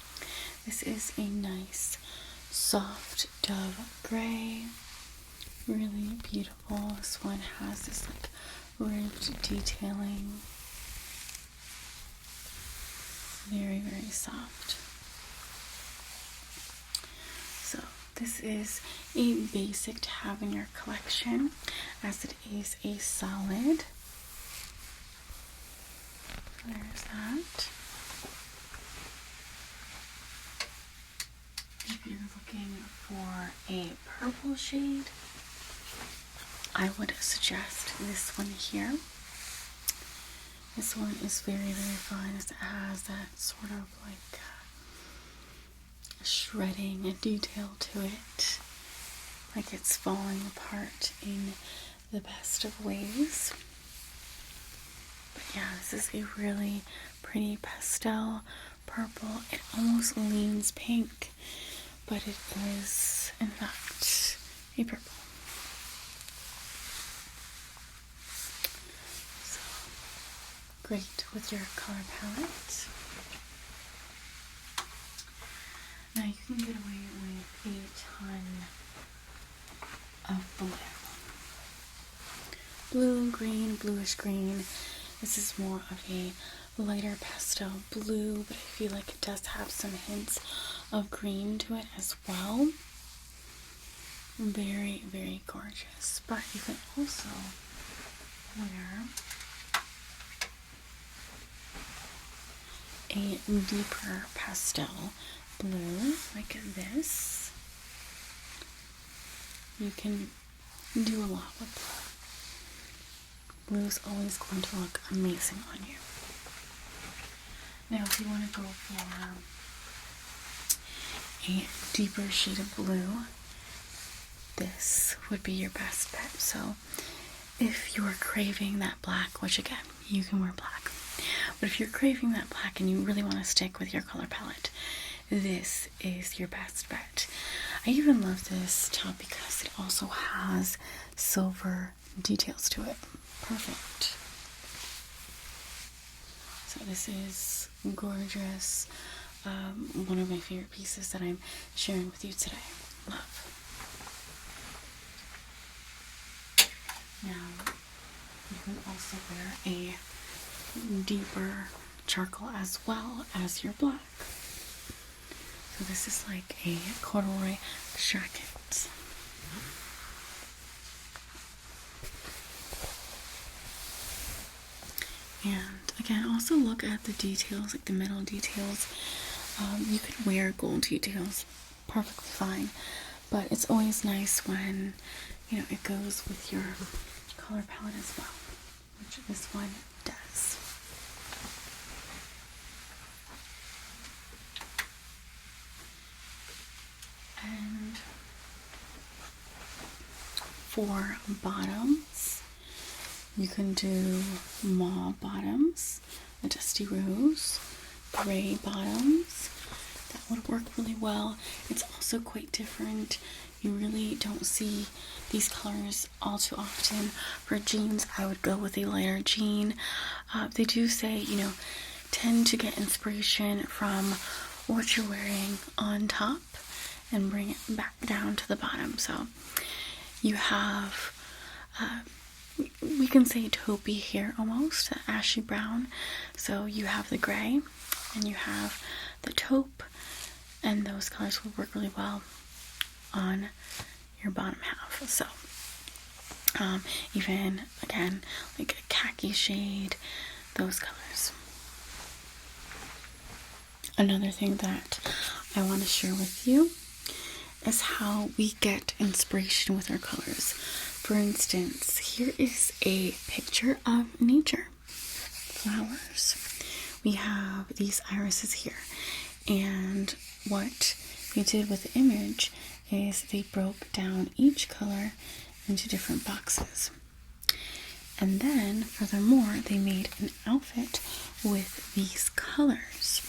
This is a nice soft dove gray. Really beautiful. This one has this like ribbed detailing. Very, very soft. So this is a basic to have in your collection, as it is a solid. There's that. If you're looking for a purple shade, I would suggest this one here. This one is very, very fun. It has that sort of like shredding and detail to it, like it's falling apart in the best of ways. But yeah, this is a really pretty pastel purple. It almost leans pink, but it is in fact a purple. So great with your color palette. Now you can get away with a ton of blue, green, bluish green. This is more of a lighter pastel blue, but I feel like it does have some hints of green to it as well. Very, very gorgeous. But you can also wear a deeper pastel blue like this. You can do a lot with blue. Blue is always going to look amazing on you. Now, if you want to go for a deeper shade of blue, this would be your best bet. So if you're craving that black, which again, you can wear black, but if you're craving that black and you really want to stick with your color palette, this is your best bet. I even love this top because it also has silver details to it. Perfect. So this is gorgeous. One of my favorite pieces that I'm sharing with you today. Love. Now, you can also wear a deeper charcoal as well as your black. So this is like a corduroy jacket. And again, also look at the details, like the metal details. You could wear gold details perfectly fine, but it's always nice when, you know, it goes with your color palette as well, which this one does. And for bottoms, you can do mauve bottoms, a dusty rose, gray bottoms. That would work really well. It's also quite different. You really don't see these colors all too often. For jeans, I would go with a lighter jean. They do say, you know, tend to get inspiration from what you're wearing on top and bring it back down to the bottom. So you have, we can say taupey here almost, ashy brown. So you have the gray and you have the taupe, and those colors will work really well on your bottom half. So even again, like a khaki shade, those colors. Another thing that I want to share with you is how we get inspiration with our colors. For instance, here is a picture of nature, flowers. We have these irises here, and what they did with the image is they broke down each color into different boxes. And then, furthermore, they made an outfit with these colors.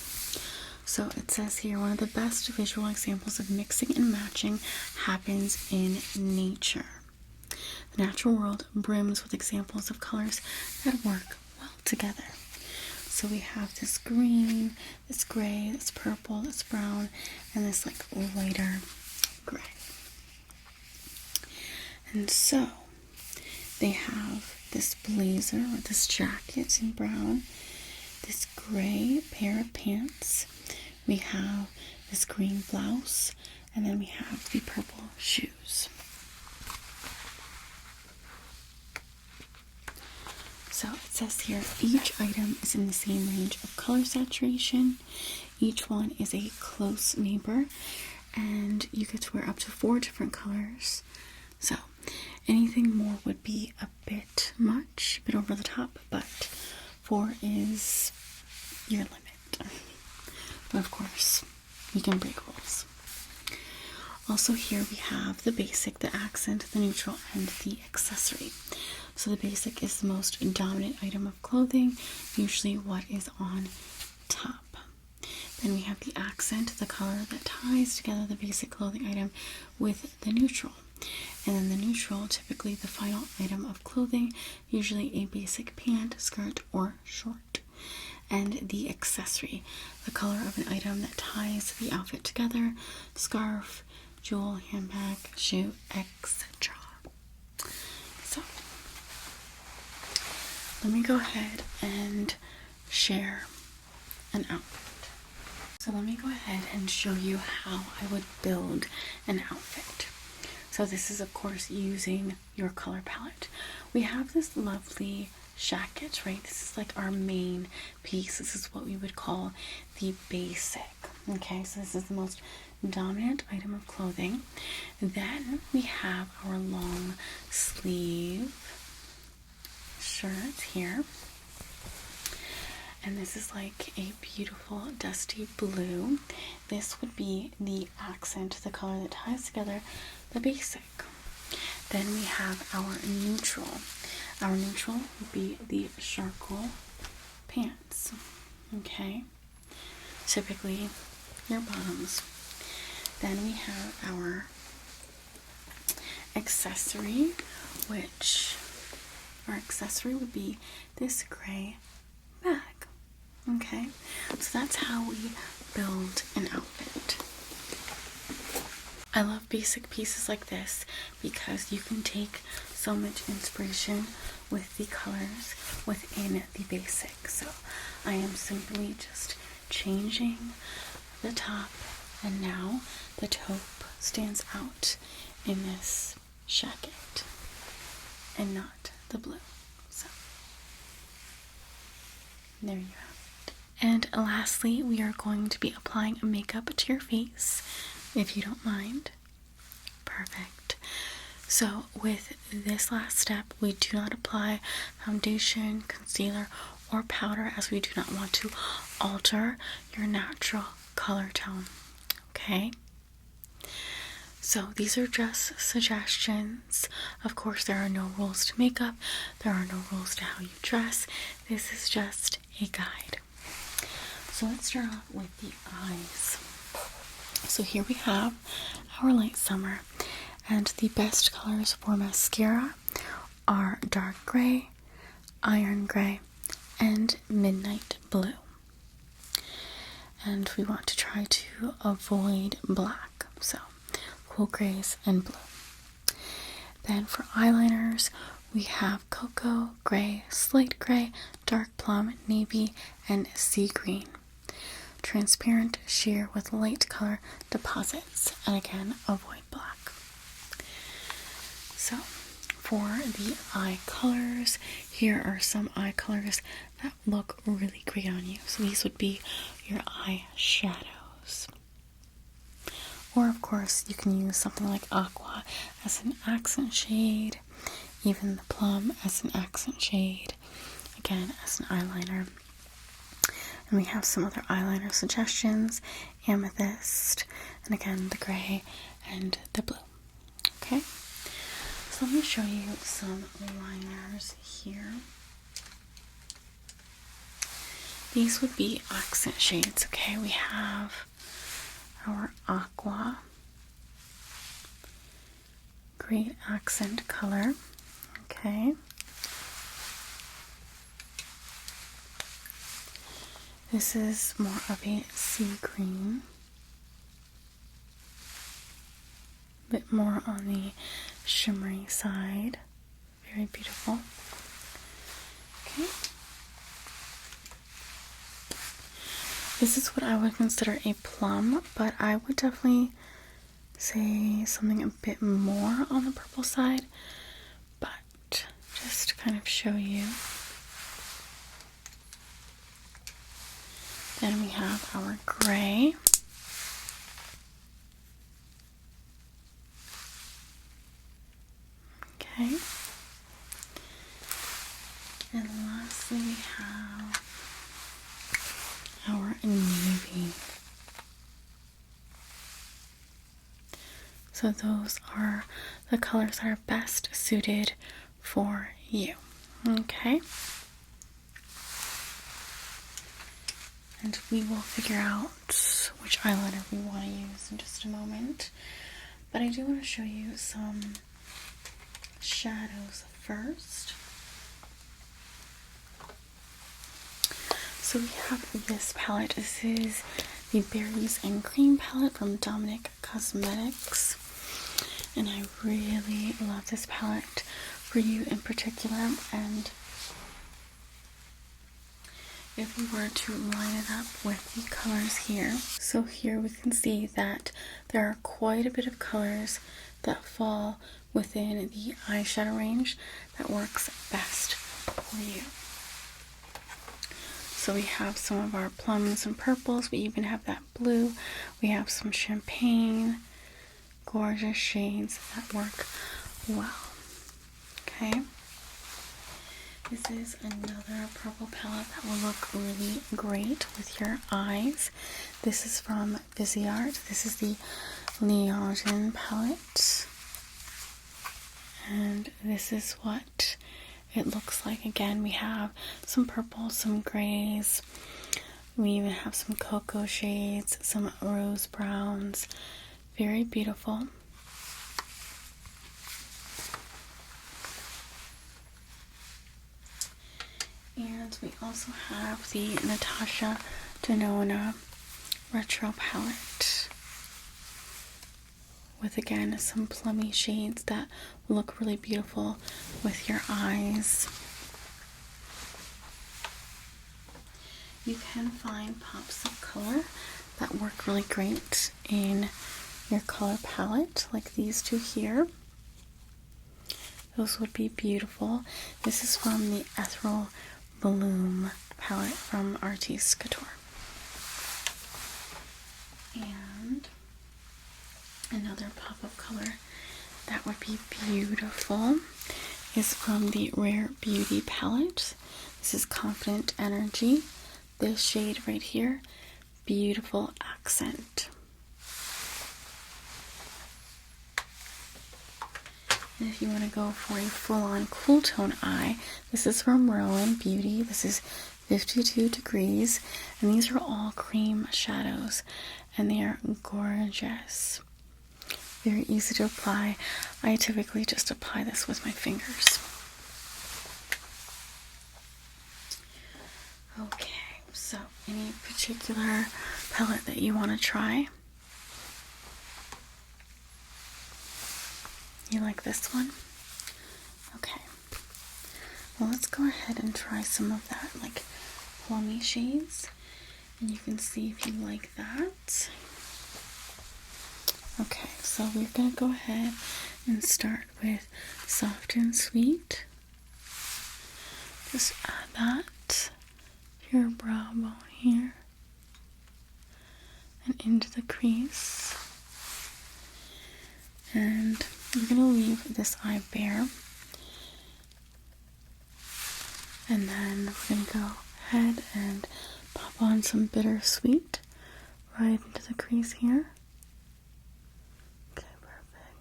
So it says here, one of the best visual examples of mixing and matching happens in nature. The natural world brims with examples of colors that work well together. So we have this green, this gray, this purple, this brown, and this like lighter gray. And so they have this blazer or this jacket in brown, this gray pair of pants, we have this green blouse, and then we have the purple shoes. So it says here, each item is in the same range of color saturation. Each one is a close neighbor, and you get to wear up to 4 different colors. So anything more would be a bit much, a bit over the top, but 4 is your limit. But of course, you can break rules. Also here we have the basic, the accent, the neutral, and the accessory. So the basic is the most dominant item of clothing, usually what is on top. Then we have the accent, the color that ties together the basic clothing item with the neutral. And then the neutral, typically the final item of clothing, usually a basic pant, skirt, or short. And the accessory, the color of an item that ties the outfit together, scarf, jewel, handbag, shoe, etc. So let me go ahead and share an outfit. So let me go ahead and show you how I would build an outfit. So this is of course using your color palette. We have this lovely jacket, right? This is like our main piece. This is what we would call the basic. Okay, so this is the most dominant item of clothing. Then we have our long sleeve shirt here. And this is like a beautiful dusty blue. This would be the accent, the color that ties together the basic. Then we have our neutral. Our neutral would be the charcoal pants. Okay, typically your bottoms. Then we have our accessory, which our accessory would be this gray bag. Okay, so that's how we build an outfit. I love basic pieces like this because you can take so much inspiration with the colors within the basic. So I am simply just changing the top, and now the taupe stands out in this jacket and not the blue. So there you have it. And lastly, we are going to be applying makeup to your face, if you don't mind. Perfect. So with this last step, we do not apply foundation, concealer, or powder, as we do not want to alter your natural color tone. Okay? So these are just suggestions. Of course, there are no rules to makeup. There are no rules to how you dress. This is just a guide. So let's start off with the eyes. So here we have our light summer, and the best colors for mascara are dark gray, iron gray, and midnight blue. And we want to try to avoid black, so cool grays and blue. Then for eyeliners, we have cocoa, gray, slate gray, dark plum, navy, and sea green. Transparent sheer with light color deposits, and again, avoid black. So for the eye colors, here are some eye colors that look really great on you. So these would be your eye shadows. Or of course, you can use something like aqua as an accent shade, even the plum as an accent shade, again as an eyeliner. And we have some other eyeliner suggestions, amethyst, and again the gray and the blue. Okay, so let me show you some liners here. These would be accent shades. Okay, we have our aqua, great accent color. Okay, this is more of a sea green, a bit more on the shimmery side. Very beautiful. Okay, this is what I would consider a plum, but I would definitely say something a bit more on the purple side, but just to kind of show you. Then we have our gray. Okay. And lastly we have our navy. So those are the colors that are best suited for you. Okay. And we will figure out which eyeliner we want to use in just a moment. But I do want to show you some shadows first. So we have this palette. This is the Berries and Cream palette from Dominic Cosmetics. And I really love this palette for you in particular. And if we were to line it up with the colors here, so here we can see that there are quite a bit of colors that fall within the eyeshadow range that works best for you. So we have some of our plums and purples. We even have that blue. We have some champagne. Gorgeous shades that work well. Okay. This is another purple palette that will look really great with your eyes. This is from Viseart. This is the Leogene Palette. And this is what it looks like. Again, we have some purple, some grays. We even have some cocoa shades, some rose browns. Very beautiful. And we also have the Natasha Denona Retro Palette with, again, some plummy shades that will look really beautiful with your eyes. You can find pops of color that work really great in your color palette, like these two here. Those would be beautiful. This is from the Ethereal Bloom palette from Artiste Couture. And another pop of color that would be beautiful is from the Rare Beauty palette. This is Confident Energy. This shade right here, beautiful accent. And if you want to go for a full-on cool tone eye, this is from Rowan Beauty. This is 52 degrees, and these are all cream shadows, and they are gorgeous. Very easy to apply. I typically just apply this with my fingers. Okay, so any particular palette that you want to try? You like this one? Okay. Well, let's go ahead and try some of that, like plummy shades, and you can see if you like that. Okay, so we're going to go ahead and start with Soft and Sweet. Just add that to your brow bone here and into the crease. And we're going to leave this eye bare. And then we're going to go ahead and pop on some Bittersweet right into the crease here. Okay, perfect.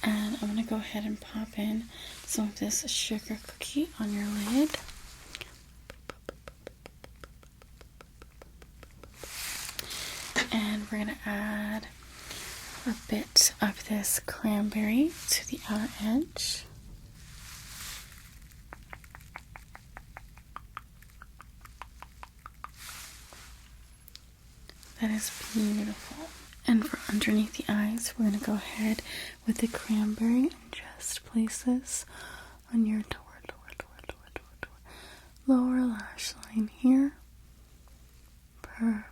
And I'm going to go ahead and pop in some of this sugar cookie on your lid. And we're going to add a bit of this cranberry to the outer edge. That is beautiful. And for underneath the eyes, we're going to go ahead with the cranberry and just place this on your lower lash line here. Perfect.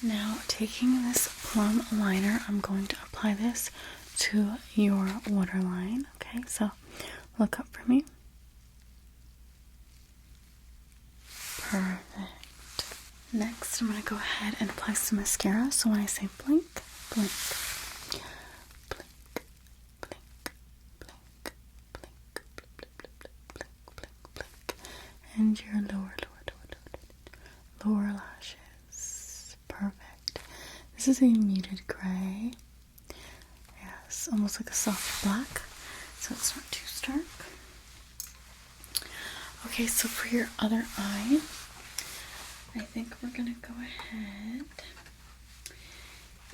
Now, taking this plum liner, I'm going to apply this to your waterline. Okay, so look up for me. Perfect. Next, I'm going to go ahead and apply some mascara. So when I say blink, blink, blink, blink, blink, blink, blink, blink, blink, blink, and your lower lashes. Perfect. This is a muted gray. Yes, almost like a soft black, so it's not too stark. Okay, so for your other eye, I think we're going to go ahead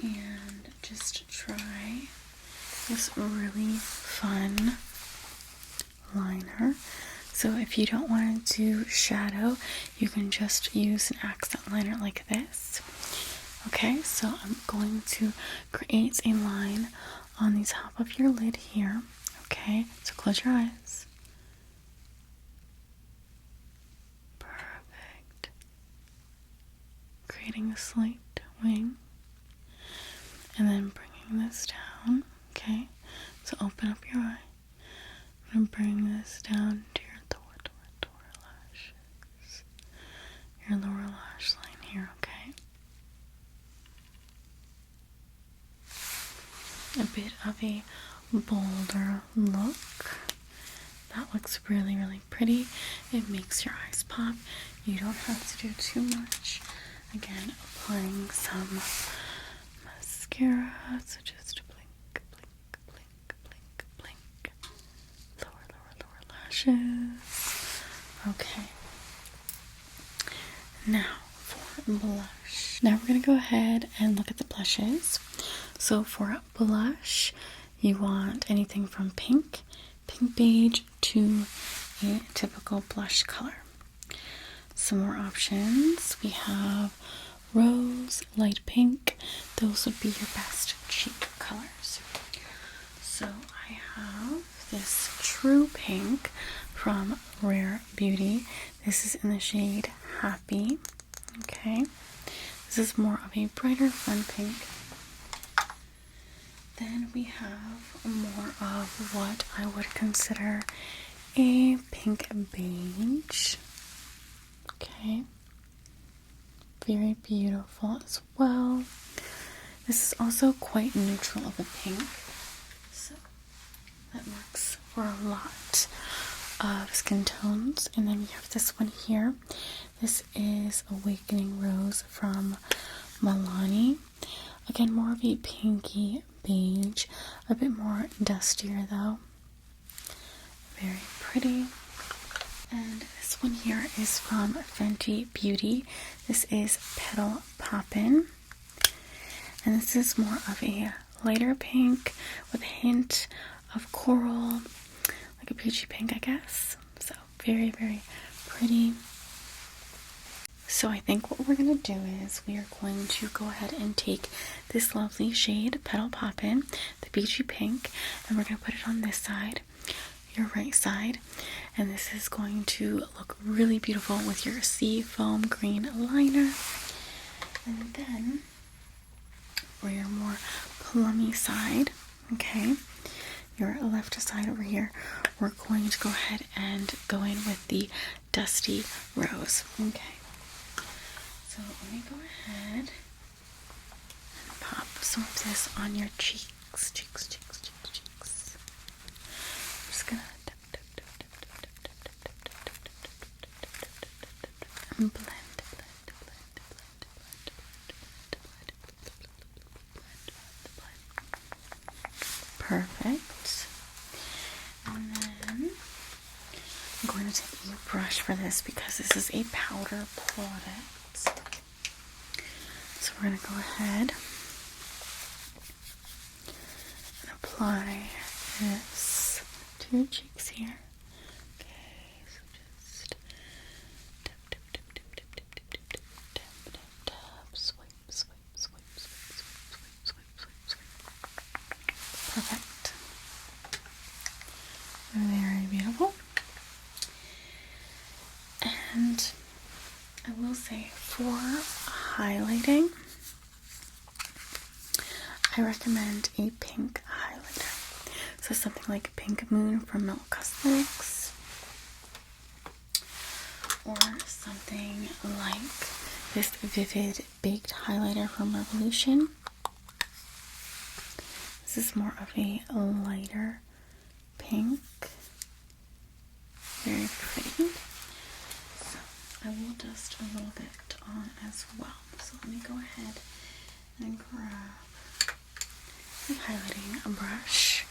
and just try this really fun liner. So if you don't want to do shadow, you can just use an accent liner like this. Okay, so I'm going to create a line on the top of your lid here. Okay, so close your eyes. Creating a slight wing, and then bringing this down. Okay, so open up your eye, I'm gonna bring this down to your lower lashes. Your lower lash line here, okay? A bit of a bolder look. That looks really, really pretty. It makes your eyes pop. You don't have to do too much. Again, applying some mascara. So just blink, blink, blink, blink, blink. Lower lashes. Okay. Now for blush. Now we're going to go ahead and look at the blushes. So for blush, you want anything from pink beige to a typical blush color. Some more options. We have rose, light pink. Those would be your best cheek colors. So I have this true pink from Rare Beauty. This is in the shade Happy. Okay. This is more of a brighter fun pink. Then we have more of what I would consider a pink beige. Okay. Very beautiful as well. This is also quite neutral of a pink. So that works for a lot of skin tones. And then we have this one here. This is Awakening Rose from Milani. Again, more of a pinky beige, a bit more dustier though. Very pretty. And this one here is from Fenty Beauty. This is Petal Poppin'. And this is more of a lighter pink with a hint of coral, like a peachy pink, I guess. So very, very pretty. So I think what we're going to do is we are going to go ahead and take this lovely shade, Petal Poppin', the beachy pink, and we're going to put it on this side, your right side. And this is going to look really beautiful with your sea foam green liner. And then for your more plummy side, okay, your left side over here, we're going to go ahead and go in with the Dusty Rose. Okay. So let me go ahead and pop some of this on your cheeks. I'm just gonna and blend. Perfect. And then I'm going to take a brush for this because this is a powder product. So we're going to go ahead and apply this to your cheeks here. Okay, so just tap, swipe. Perfect. Very beautiful. And I will say for highlighting, I recommend a pink highlighter. So something like Pink Moon from Melt Cosmetics, or something like this Vivid Baked highlighter from Revolution. This is more of a lighter pink. Very pretty. So I will dust a little bit on as well. So let me go ahead and grab the highlighting brush.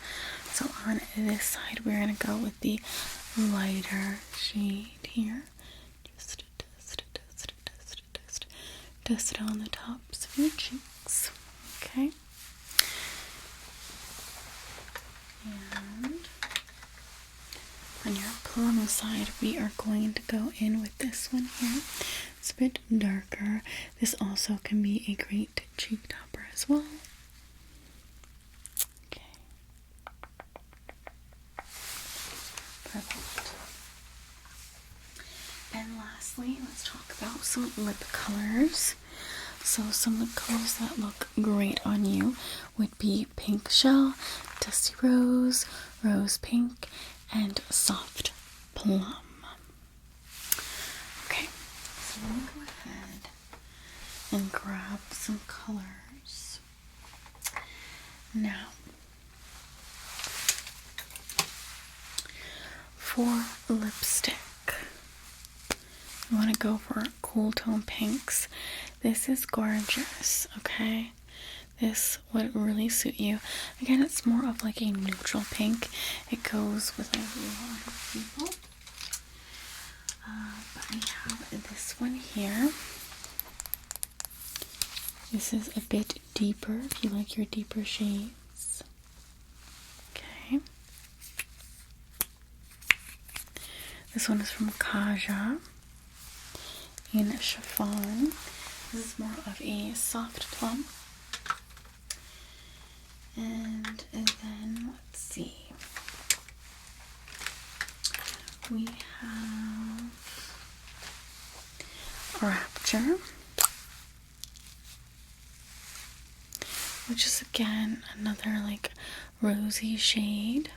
So on this side, we're going to go with the lighter shade here. Just dust it on the tops of your cheeks. Okay. And on your plummy side, we are going to go in with this one here. It's a bit darker. This also can be a great cheek topper as well. Okay. Perfect. And lastly, let's talk about some lip colors. So some lip colors that look great on you would be Pink Shell, Dusty Rose, Rose Pink, and Soft Plum. Okay, so let me go ahead and grab some colors. Now, for lipstick, you want to go for cool tone pinks. This is gorgeous, okay? This would really suit you. Again, it's more of like a neutral pink. It goes with a lot of people. But I have this one here. This is a bit deeper if you like your deeper shades. Okay. This one is from Kaja in Chiffon. This is more of a soft plum. And then, let's see. We have Rapture, which is again another like rosy shade.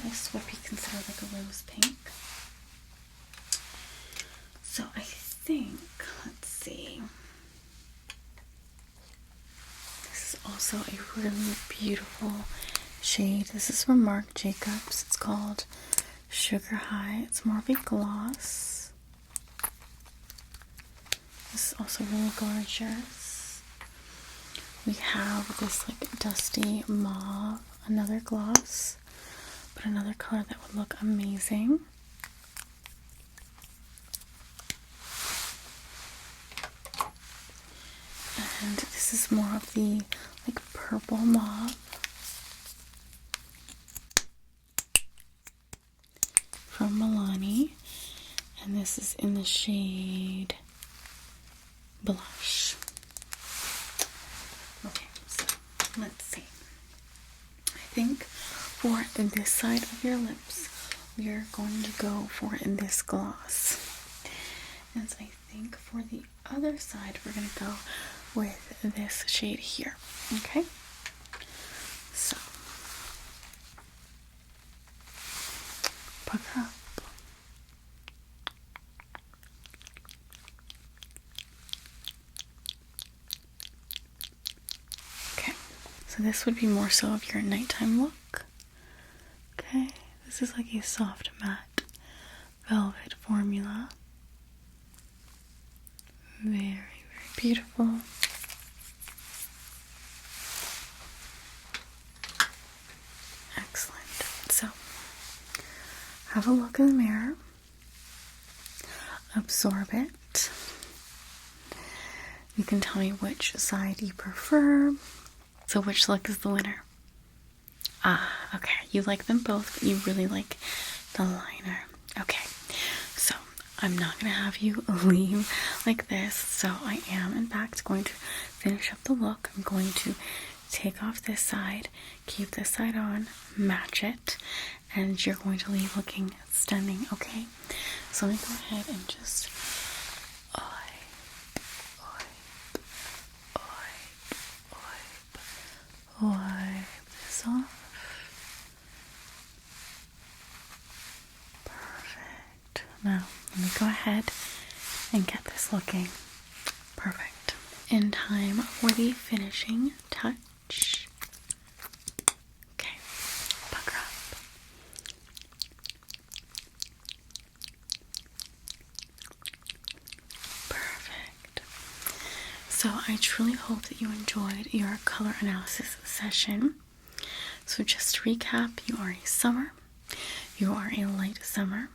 This would be considered like a rose pink. So I think, let's see. This is also a really beautiful shade. This is from Marc Jacobs. It's called Sugar High. It's more of a gloss. This is also really gorgeous. We have this like dusty mauve, another gloss, but another color that would look amazing. And this is more of the like purple mauve from Milani, and this is in the shade Blush. Okay, so let's see. I think for this side of your lips, we are going to go for this gloss. And so I think for the other side, we're going to go with this shade here. Okay? So, pucker up. Okay, so this would be more so of your nighttime look. Okay, this is like a soft matte velvet formula. Very, very beautiful. Excellent. So, have a look in the mirror. Absorb it. You can tell me which side you prefer. So, which look is the winner? Ah, okay. You like them both, but you really like the liner. Okay. So, I'm not going to have you leave like this. So, I am, in fact, going to finish up the look. I'm going to take off this side, keep this side on, match it, and you're going to leave looking stunning, okay? So let me go ahead and just wipe this off. Perfect. Now, let me go ahead and get this looking perfect. In time for the finishing touch. Okay, pucker up. Perfect. So I truly hope that you enjoyed your color analysis session. So just to recap, you are a summer. You are a light summer.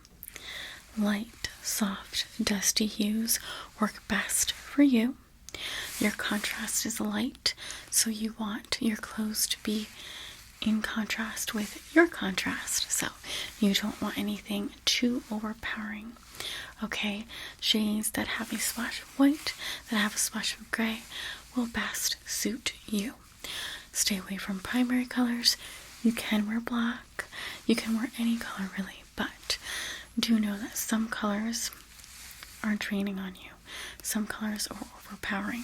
Light, soft, dusty hues work best for you. Your contrast is light, so you want your clothes to be in contrast with your contrast. So you don't want anything too overpowering. Okay, shades that have a splash of white, that have a splash of gray will best suit you. Stay away from primary colors. You can wear black, you can wear any color really, but do know that some colors are draining on you. Some colors are overpowering.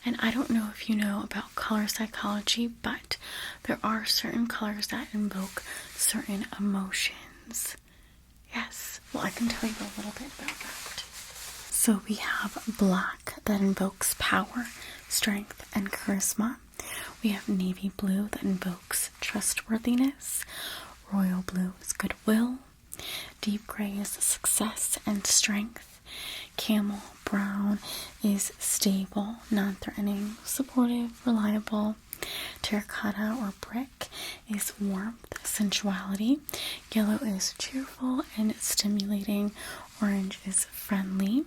And I don't know if you know about color psychology, but there are certain colors that invoke certain emotions. Yes, well, I can tell you a little bit about that. So we have black that invokes power, strength, and charisma. We have navy blue that invokes trustworthiness. Royal blue is goodwill. Deep gray is success and strength. Camel brown is stable, non-threatening, supportive, reliable. Terracotta or brick is warmth, sensuality. Yellow is cheerful and stimulating. Orange is friendly.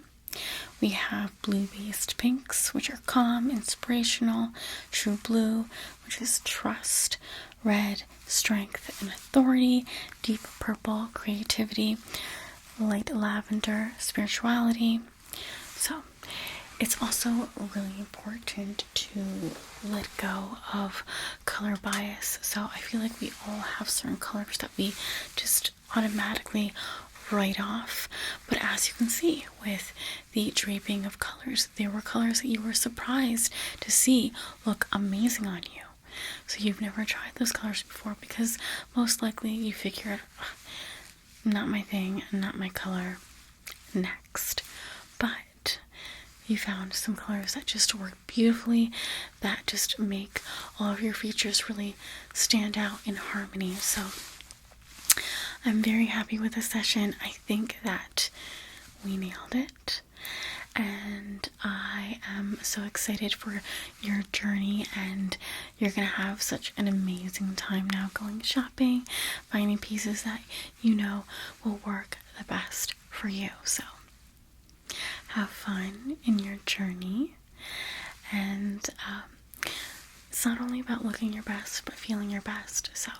We have blue-based pinks, which are calm, inspirational. True blue, which is trust. Red, strength and authority. Deep purple, creativity. Light lavender, spirituality. So it's also really important to let go of color bias. So I feel like we all have certain colors that we just automatically write off. But as you can see with the draping of colors, there were colors that you were surprised to see look amazing on you. So you've never tried those colors before because most likely you figured, not my thing, not my color, next. But you found some colors that just work beautifully, that just make all of your features really stand out in harmony. So I'm very happy with this session. I think that we nailed it. And I am so excited for your journey, and you're going to have such an amazing time now going shopping, finding pieces that you know will work the best for you. So have fun in your journey, and it's not only about looking your best, but feeling your best. So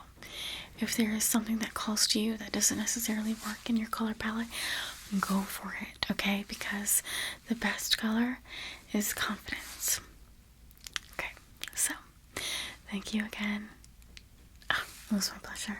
if there is something that calls to you that doesn't necessarily work in your color palette, go for it, okay? Because the best color is confidence. Okay, so thank you again. It was my pleasure.